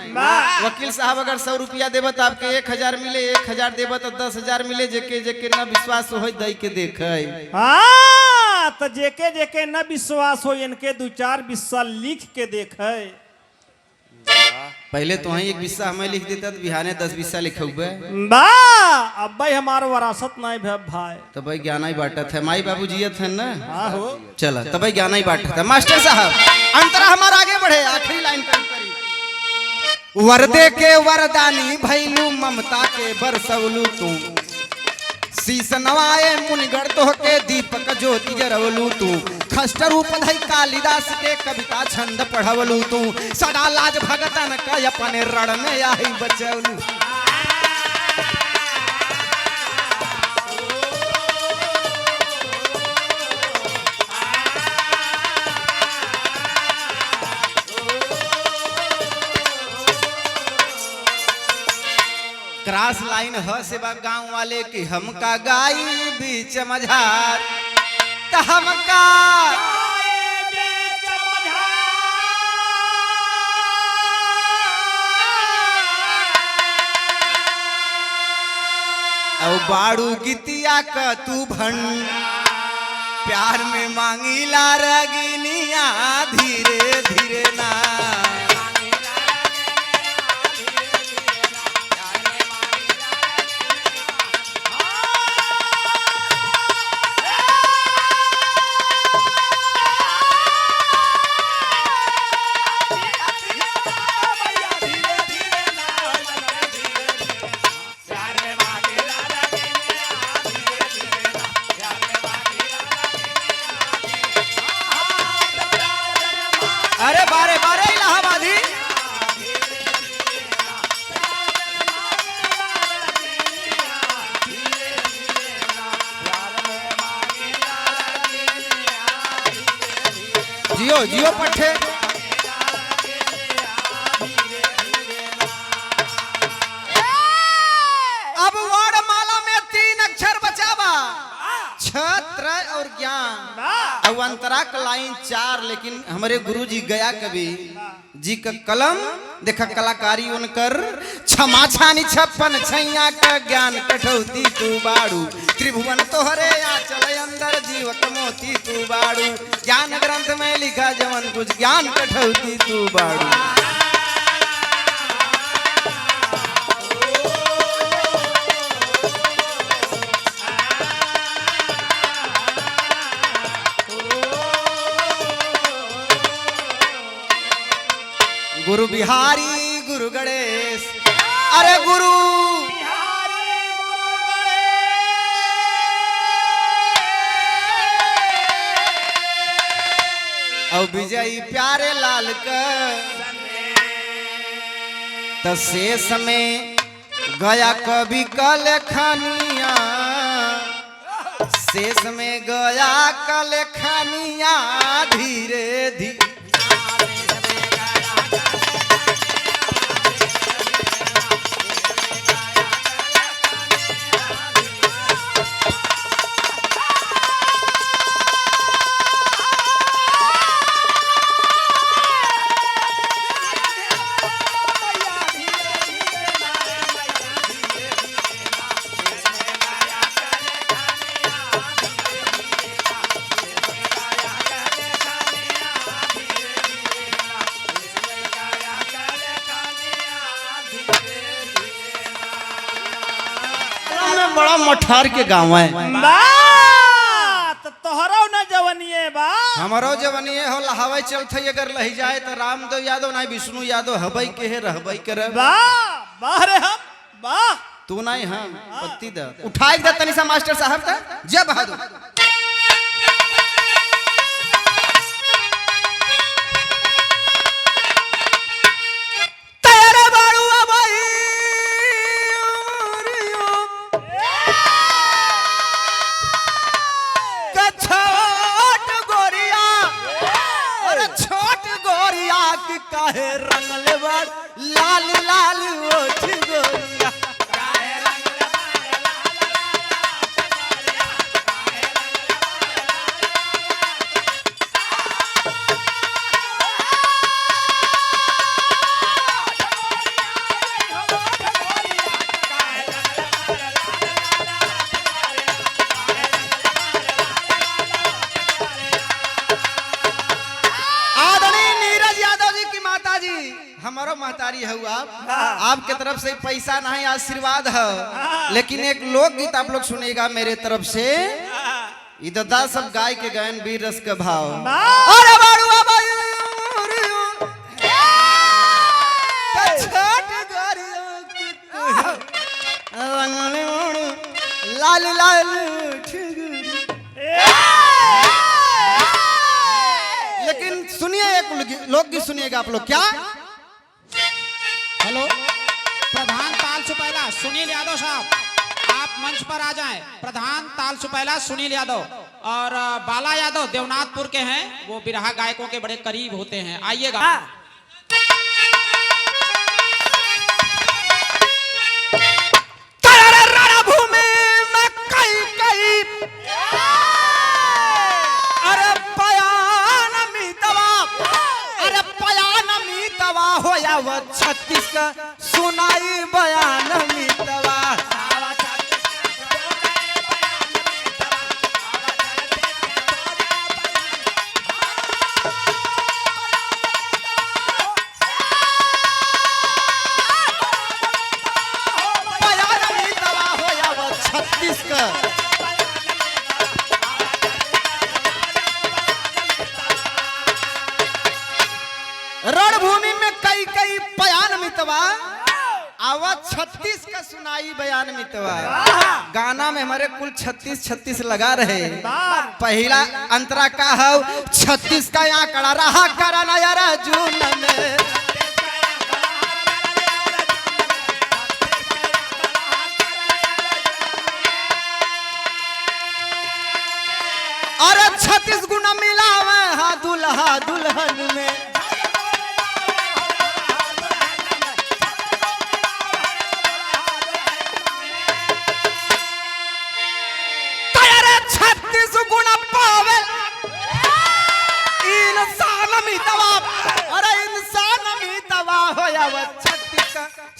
वकील साहब अगर 100 रुपया देव तो आपके 1000 मिले, 1000 देव तो 10,000 मिले। जेके जेके न विश्वास हो दई के देखे। हाँ, तो जेके जेके न विश्वास हो इनके 2-4 विस्सा लिख के देखे। पहले तो वही एक विस्सा हमें लिख देता तो बिहाने 10 विस्सा लिखे हुए। अब भाई हमारा वरासत नहीं भाई। तो भाई ज्ञान ही बांटत है, माई बाबू जियत है ना। हाँ हो चला तो भाई ज्ञान ही बांटत है। मास्टर साहब अंतरा हमारा आगे बढ़े, आखिरी लाइन पर वरदे के वरदानी भैलू ममता के बरसवलू तू, शीस नवाए मुनिगढ़ तो के दीपक ज्योति जरवलू तू, खष्ट रूप धई कालिदास के कविता छंद पढ़वलू तू, सदा लाज भगतन का अपने रण में आई बचवलू। क्रॉस लाइन ह से गांव वाले की हमका गाई बीच मझार, त हमका औ बाड़ू गीतिया का तू भन, प्यार में मांगीला रगिनिया धीरे धीरे ना। अरे बारे बारे इलाहाबादी जियो जियो पट्टे। अब वर्णमाला में 3 अक्षर बचावा, छत्र और ज्ञान। और अंतरा का लाइन 4, लेकिन हमारे गुरुजी गया कवि जी का कलम देखा कलाकारी उनकर, क्षमा छानी 56 छैया का ज्ञान कठौती तू बाड़ू, त्रिभुवन तोहरे आंचल अंदर जीवक मोती तू बाड़ू, ज्ञान ग्रंथ में लिखा जवन कुछ ज्ञान कठौती तू बाड़ू। गुरु बिहारी गुरु गणेश, अरे गुरु और विजयी प्यारे लाल का तशेष में गया कवि कल खनिया, शेष में गया कल खनिया धीरे धीरे। बड़ा मठार के गाँव है। तोहरो न जवनिए बा, हमारो जवनिए हो लहावे चलते। अगर लही जाए तो रामदेव यादव नहीं विष्णु यादव हबई के है रहबई के रह। वाह रे हम वाह, तू नहीं हम पत्ती द उठाई द तनिसा मास्टर साहब का जय बहादुर। कि काहे रंगले बाड़ लाल लाल ओठ गोरिया हमारो महतारी है आपके तरफ से पैसा नहीं आशीर्वाद है, लेकिन एक लोकगीत आप लोग सुनेगा मेरे तरफ से। इधर सब गाय के गायन वीर रस का भाव। अरे बारुआ लाल लाल लेकिन सुनिए एक लोकगीत सुनिएगा आप लोग। क्या हेलो, प्रधान ताल सुपैला सुनील यादव साहब, आप मंच पर आ जाएं। प्रधान ताल सुपैला सुनील यादव और बाला यादव देवनाथपुर के हैं, वो बिरहा गायकों के बड़े करीब होते हैं। आइएगा। छत्तीस का सुनाई बयान मितवा बयान मितवा हो या छत्तीस का रणभूमि में कई कई बयान मितवा आवाज 36 का सुनाई बयान मितवा। गाना में हमारे कुल 36 लगा रहे। पहला अंतरा का है 36 का आंकड़ा रहा कराना यार जून में। अरे 36 गुना मिलावे हाँ दुल्हा दुल्हन में।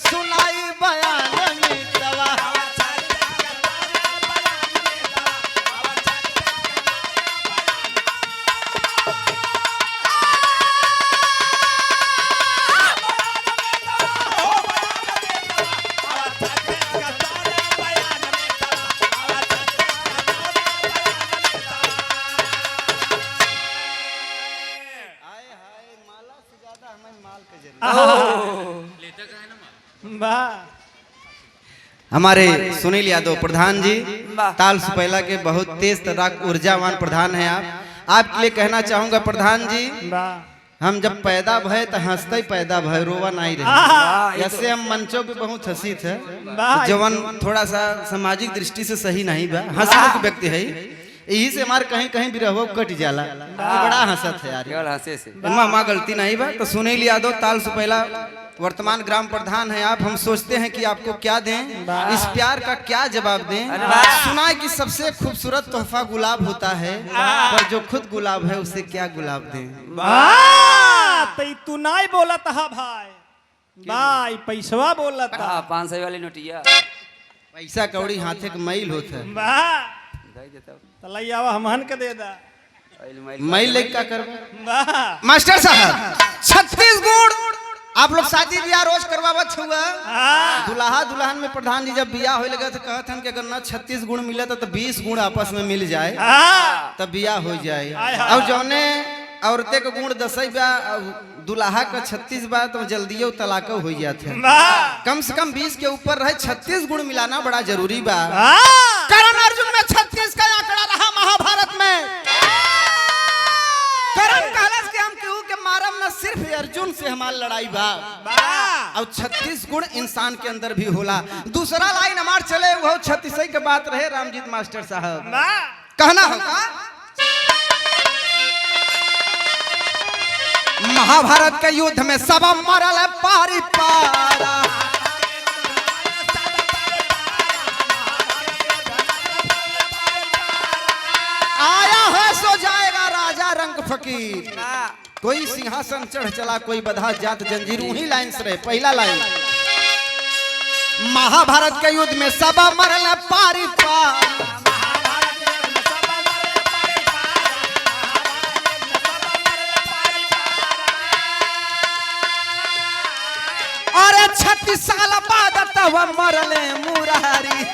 सुनाई बयान मितवा हमारे सुनील यादव प्रधान जी ताल सुपैला के बहुत तेज तराक ऊर्जावान प्रधान हैं आप। आपके लिए कहना चाहूंगा प्रधान जी, हम जब पैदा भय तो हंसते पैदा भय रोवा नहीं रहे। ऐसे हम मंचों पे बहुत हंसी थे, जवन थोड़ा सा सामाजिक दृष्टि से सही नहीं बा, हंसी व्यक्ति है, यही से हमारे कहीं कहीं भी रहो कट जाला। बड़ा हंसत है यार, हंसे से माँ गलती नहीं बा। तो सुनील यादव ताल सुपैला वर्तमान ग्राम प्रधान है आप। हम सोचते हैं कि आपको क्या दें, इस प्यार का क्या जवाब दें। सुना है कि सबसे खूबसूरत तोहफा गुलाब होता है, पर जो खुद गुलाब है उसे क्या गुलाब दें। तू नहीं बोला था भाई पैसवा बोला था 500 वाली नोटिया। पैसा कौड़ी हाथे के मैल होता है, हमहन के दे दा मैल लेके क्या कर। मास्टर साहब 36 गुण आप लोग शादी ब्याह रोज करवावत हुआ। दुल्हा दुल्हन में प्रधान जी जब बियाह होने लगा तो कहते हैं कि अगर ना 36 गुण मिला तो 20 गुण आपस में मिल जाए तब बियाह हो जाए। और जौने औरतें का गुण 10 बा दुल्हा का 36 बा तो जल्दी तलाक हो जाते हैं। कम से कम 20 के ऊपर रहे, 36 गुण मिलाना बड़ा जरूरी बा। कर्ण अर्जुन में 36 का आंकड़ा रहा महाभारत में। कर्ण कहलस कि हम केहू के मारम न सिर्फ अर्जुन से हमारी लड़ाई बा। और 36 गुण इंसान के अंदर भी होला। दूसरा लाइन हमार चले वो 36 के बात रहे रामजीत मास्टर साहब कहना होगा महाभारत के युद्ध में सब मरल पारी पारा। आया है सो जाएगा राजा रंग फकीर। कोई सिंहासन चढ़ चला, कोई बधा जात जंजीर। ही लाइन से रहे, पहला लाइन। महाभारत के युद्ध में सब मरल पारी पारा। अरे 36 साल बाद तब मरले मुरारी।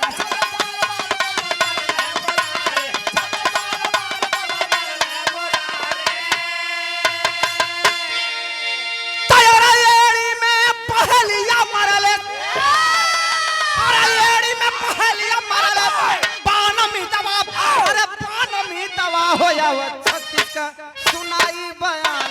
तैयारी में पहलिया मरले, अरे एड़ी में पहलिया मरले। पानमी दवा, अरे पानमी दवा होया वो 36 का सुनाई बयान।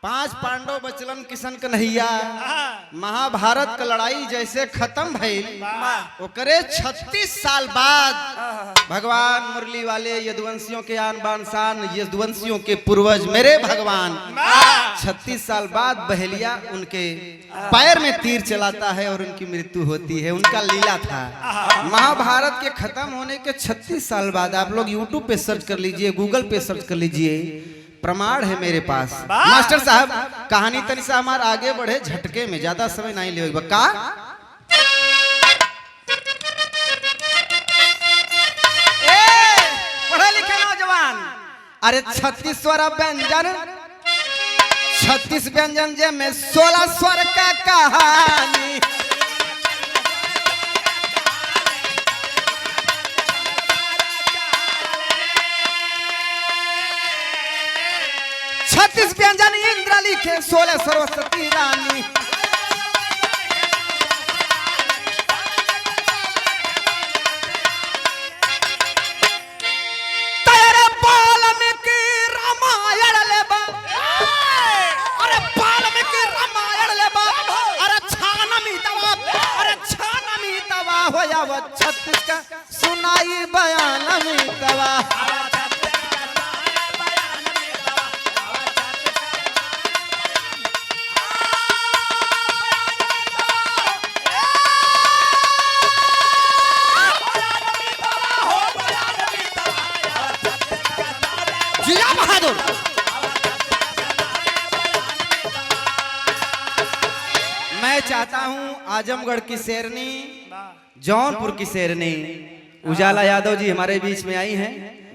पांच पांडव बचलन किशन कन्हैया। महाभारत का लड़ाई जैसे खत्म भइल, ओकरे 36 साल बाद भगवान मुरली वाले यदुवंशियों के आन बान शान, यदुवंशियों के पूर्वज मेरे भगवान 36 साल बाद बहेलिया उनके पैर में तीर चलाता है और उनकी मृत्यु होती है। उनका लीला था। महाभारत के खत्म होने के 36 साल बाद आप लोग यूट्यूब पे सर्च कर लीजिए, गूगल पे सर्च कर लीजिए, प्रमाण है मेरे पास। मास्टर साहब कहानी तनी सा हमार आगे बढ़े, झटके में ज्यादा समय नहीं ले का। पढ़े लिखे नौजवान, अरे 36 स्वर व्यंजन, 36 व्यंजन जे में 16 स्वर का कहानी। 36 व्यंजन इंद्र लिखे, 16 सरस्वती रानी। तेरे वाल्मीकि रामायण लेबा, अरे वाल्मीकि रामायण लेबा, अरे छानमी दवा, अरे छानमी दवा होया वो 36 का सुनाई बयानमी दवा। मैं चाहता हूं आजमगढ़ की शेरनी, जौनपुर की शेरनी उजाला यादव जी हमारे बीच में आई हैं।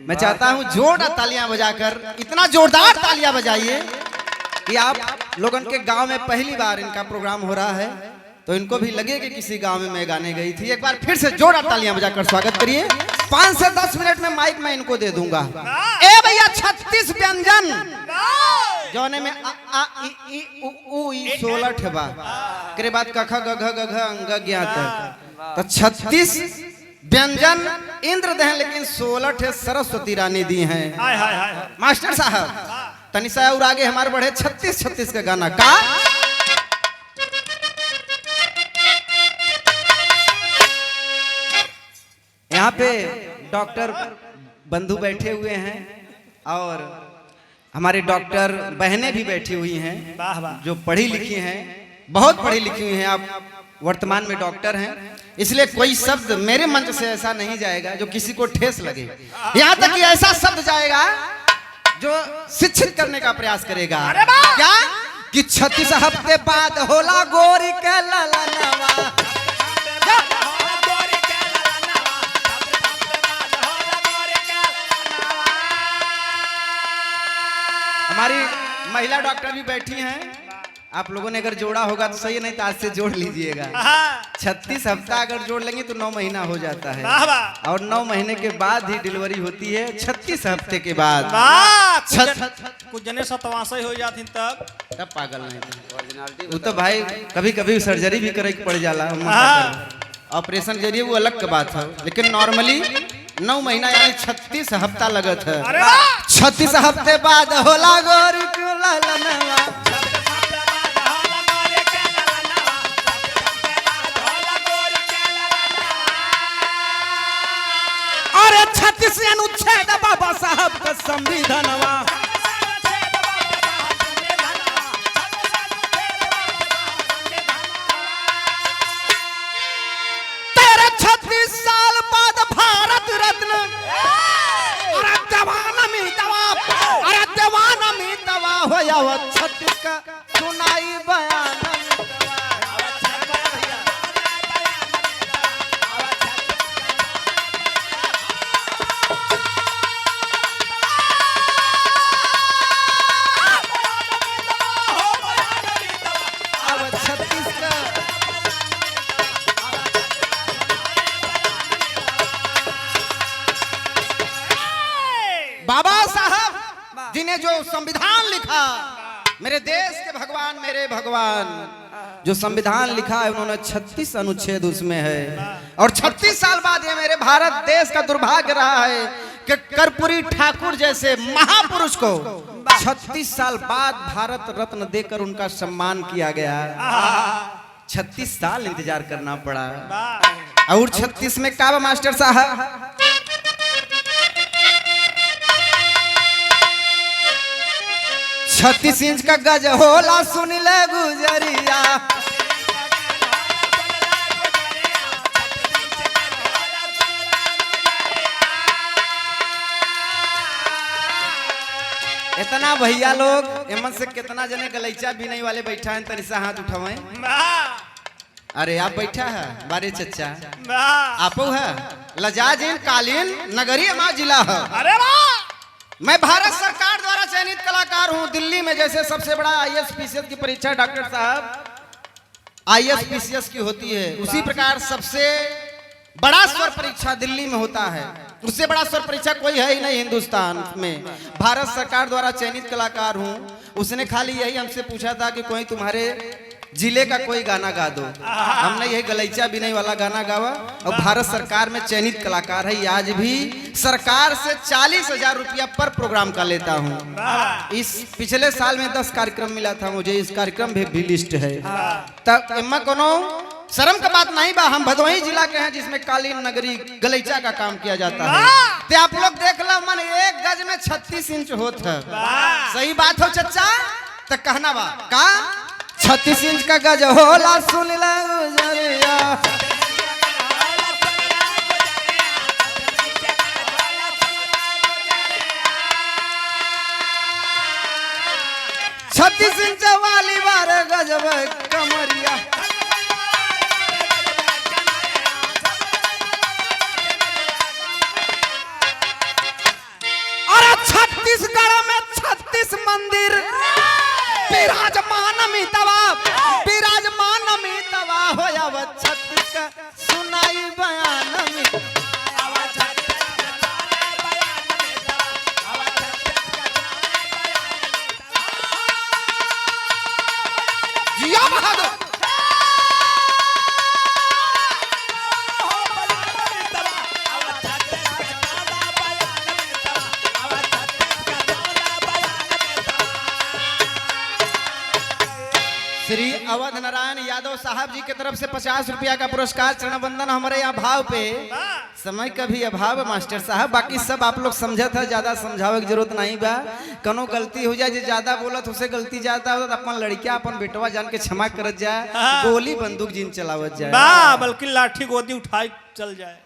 मैं चाहता हूं जोरदार तालियां बजाकर, इतना जोरदार तालियां बजाइए कि आप लोगों के गांव में पहली बार इनका प्रोग्राम हो रहा है, तो इनको भी लगे कि किसी गांव में मैं गाने गई थी। एक बार फिर से जोरदार तालियां बजाकर स्वागत करिए। 5 से 10 मिनट में माइक मैं इनको दे दूंगा। ए भैया 36 व्यंजन जौने में आ आ इ उ ऊ ई 16 ठेबा, के बाद क ख ग घ ग घ अंग ज्ञात, तो 36 व्यंजन इंद्र दे, लेकिन 16 ठे सरस्वती रानी दी हैं। मास्टर साहब तनिषा और आगे हमारे बढ़े 36 का गाना का। यहाँ पे डॉक्टर बंधु बैठे हुए हैं और हमारे डॉक्टर बहनें भी बैठी हुई हैं जो पढ़ी लिखी हैं, बहुत पढ़ी लिखी हुई हैं। आप वर्तमान में डॉक्टर हैं, इसलिए कोई शब्द मेरे मंच से ऐसा नहीं जाएगा जो किसी को ठेस लगे। यहाँ तक कि ऐसा शब्द जाएगा जो शिक्षित करने का प्रयास करेगा। क्या कि 36 हफ्ते बाद होला गोरी के ललनवा। हमारी महिला डॉक्टर भी बैठी हैं आप लोगों ने अगर जोड़ा होगा तो सही, नहीं तो आज से जोड़ लीजिएगा। 36 हफ्ता अगर जोड़ लेंगे तो 9 महीना हो जाता है, और 9 महीने के बाद ही डिलीवरी होती है 36 हफ्ते के बाद। कुछ जने सतवासा हो जाती तब पागल नहीं, वो तो भाई कभी कभी सर्जरी भी करे पड़ जाला, ऑपरेशन जरिए वो अलग का बात है, लेकिन नॉर्मली 9 महीना यानी 36 हफ्ता लगत है। 36 हफ्ते बाद होला गोरी क्यों लालनवा, अरे 36 अनुच्छेद बाबा साहब का संविधानवा, तेरे 36 साल बाद भारत रत्न, अरे दवाना में दवा, अरे दवाना में दवा हो जाओ 36 का सुनाई बयान। बाबा साहब जिन्हें जो संविधान लिखा, मेरे देश के भगवान, मेरे भगवान, जो संविधान लिखा है उन्होंने 36 अनुच्छेद उसमें है, और 36 साल बाद ये मेरे भारत देश का दुर्भाग्य रहा है कि कर्पूरी ठाकुर जैसे महापुरुष को 36 साल बाद भारत रत्न देकर उनका सम्मान किया गया। 36 साल इंतजार करना पड़ा, और 36 में काबा मास्टर साहब 36 इंच का गज होला सुन ले गुजरिया, इतना भैया लोग एमन से कितना जने गलैचा बिनई वाले बैठा है, तनी सा हाथ उठावे। अरे आप बैठा है बारे चचा, आप है लजाजिन कालीन नगरी माँ जिला है। अरे मैं भारत सरकार द्वारा चयनित कलाकार हूं। दिल्ली में जैसे सबसे बड़ा IAS PCS की परीक्षा डॉक्टर साहब IAS PCS की होती है, उसी प्रकार सबसे बड़ा स्वर परीक्षा दिल्ली में होता है। उससे बड़ा स्वर परीक्षा कोई है ही नहीं हिंदुस्तान में। भारत सरकार द्वारा चयनित कलाकार हूं। उसने खाली यही हमसे पूछा था कि कोई तुम्हारे जिले का कोई गाना गा दो। हमने यही गलैचा बिनई वाला गाना गावा, और भारत सरकार में चयनित कलाकार है। आज भी सरकार से 40,000 रुपया पर प्रोग्राम का लेता हूँ। इस पिछले साल में 10 कार्यक्रम मिला था मुझे, इस कार्यक्रम भी लिस्ट है। तब एम्मा कोनो शर्म का बात नहीं बा, हम भदोही जिला के हैं जिसमें कालीन नगरी गलैचा का काम किया जाता है। तो आप लोग देख लो, मन 1 गज में 36 इंच होता है। सही बात हो चचा, तो कहना बा का 36 इंच का गज होला सुन ले गुजरिया, 36 इंच वाली बार गजब कमरिया, अरे छत्तीसगढ़ में 36 मंदिर विराजमान मितवा, विराजमान मितवा हो जाव 36 का सुनाई बयान जिया बहादुर। श्री अवध नारायण यादव साहब जी की तरफ से 50 रुपया का पुरस्कार चरण बंदन हमारे यहाँ भाव पे। समय का भी अभाव है मास्टर साहब, बाकी सब आप लोग समझा था, ज्यादा समझावे की जरूरत नहीं बा। कनो गलती हो जाए, ज्यादा बोलत उसे गलती जाता हो तो अपन लड़किया अपन बेटवा जान के क्षमा करत जाए, गोली बंदूक जिन चलावत जाए, बल्कि लाठी गोदी उठाई चल जाए।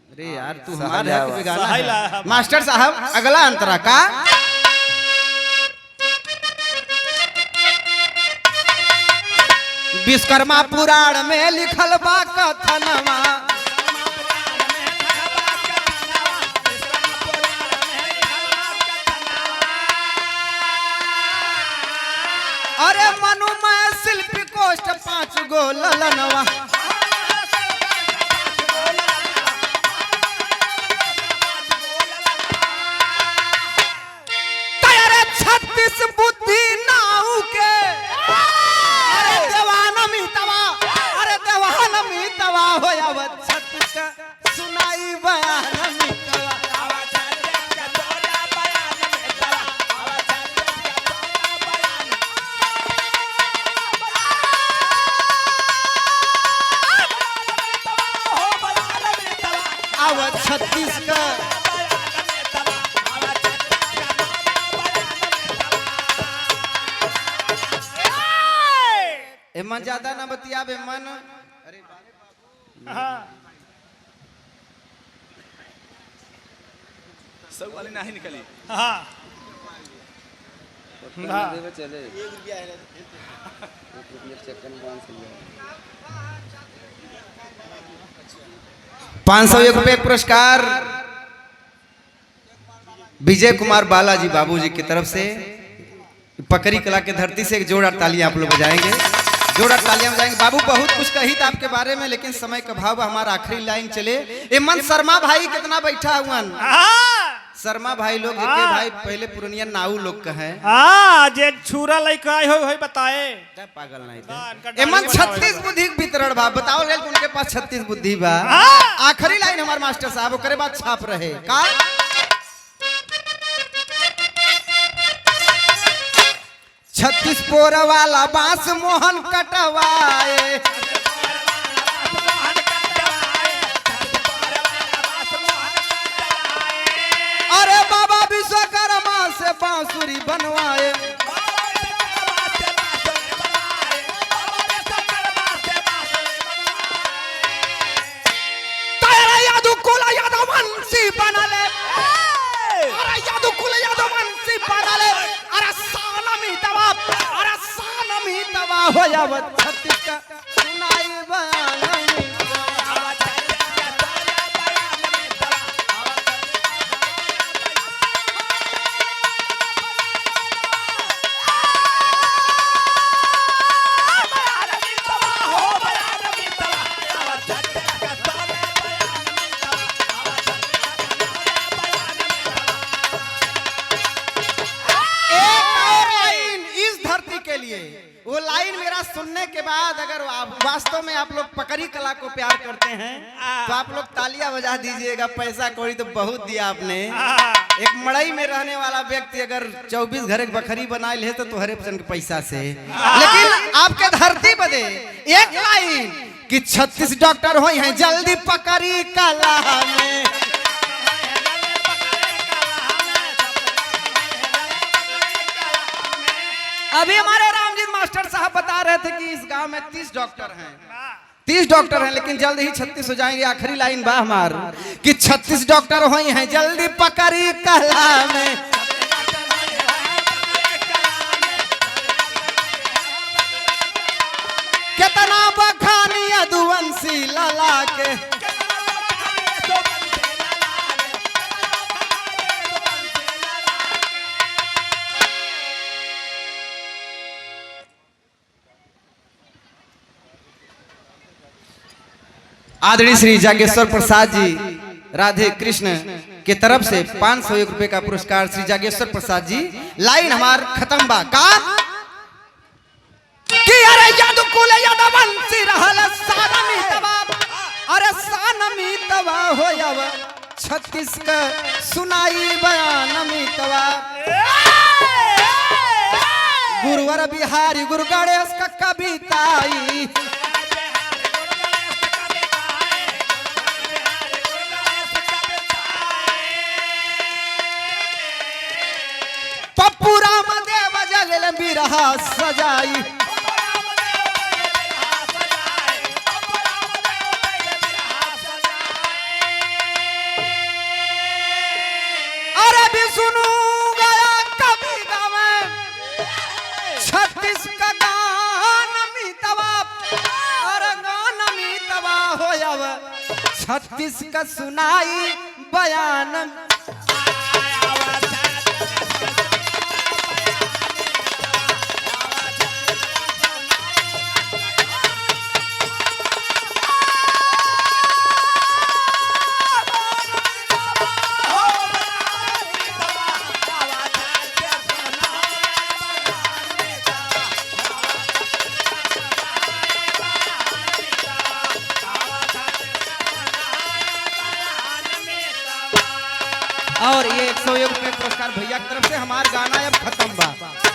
अरे यार तू हमारे हक में गाना है। मास्टर साहब अगला अंतरा का विश्वकर्मा पुराण में लिखल बा कथनमा, अरे मनुमय शिल्पी कोष्ठ 5 गो ललनवा तेरे 36 बुद्धि नाऊ के अरे देवानमी तवा होया व 36 का सुनाई बयानमी तवा आवत 36 का मन ज्यादा ना बतियाबे मन सब वाले नहीं निकली हाँ चले 501 रुपये पुरस्कार विजय कुमार बालाजी बाबूजी की तरफ से पकड़ी कला के धरती से एक जोड़ा तालियां आप लोग बजाएंगे, जोड़ा तालियां बजाएंगे। बाबू बहुत कुछ कही था आपके बारे में, लेकिन समय का भाव हमारा आखिरी लाइन चले। ए मन शर्मा भाई कितना बैठा हुआ शर्मा भाई लोग के भाई पहले पुरनिया नाऊ लोग का है जे छुरा लइका होई बताए पागल नहीं था। एमन 36 बुद्धि वितरण बा बताओ रे उनके पास 36 बुद्धि बा। आखिरी लाइन हमारे मास्टर साहब ओकरे बाद छाप रहे का 36 पोर वाला बांस मोहन कटवाए अरे बाबा विश्वकर्मा से बांसुरी बनवाए तेरा यादव यादवंशी बनले अरे यादवंशी बनले अरे सानमी तवा हो जावत 36 का सुनाई बयान वो लाइन मेरा सुनने के बाद अगर वास्तव में आप लोग पकड़ी कला को प्यार करते हैं तो आप लोग तालियां बजा दीजिएगा। पैसा कौड़ी तो बहुत दिया आपने। एक मड़ई में रहने वाला व्यक्ति अगर 24 घर एक बकरी बना ले तो हरे के पैसा से, लेकिन आपके धरती बदे एक लाइन कि 36 डॉक्टर हो हैं जल्दी पकड़ी कला में। अभी हमारे रामजीत मास्टर साहब बता रहे थे कि इस गांव में 30 डॉक्टर हैं, 30 डॉक्टर हैं, लेकिन जल्द ही 36 हो जाएंगे। आखिरी लाइन बा हमार कि 36 डॉक्टर हो हैं जल्दी पकड़ी कला में। कितना बखानी यदुवंशी लला के आदरणीय श्री जागेश्वर प्रसाद जी राधे कृष्ण के तरफ से 501 रुपए का पुरस्कार श्री जागेश्वर प्रसाद जी। लाइन हमार खत्म बा का कि अरे यादकुल यादवंशी रहल सानमी तवा अरे सानमी तवा होयव 36 का सुनाई बयानमी तवा। गुरुवर बिहारी गुरु गणेश का कविताई पप्पूरा मदेव जगल बिरहा सजाई अरे भी सुनू गया कभी गावे 36 का गान मीतवा अरे गान मीतवा होयव 36 का सुनाई बयान। और ये 101 रुपये पुरस्कार भैया की तरफ से। हमारा गाना अब खत्म बा।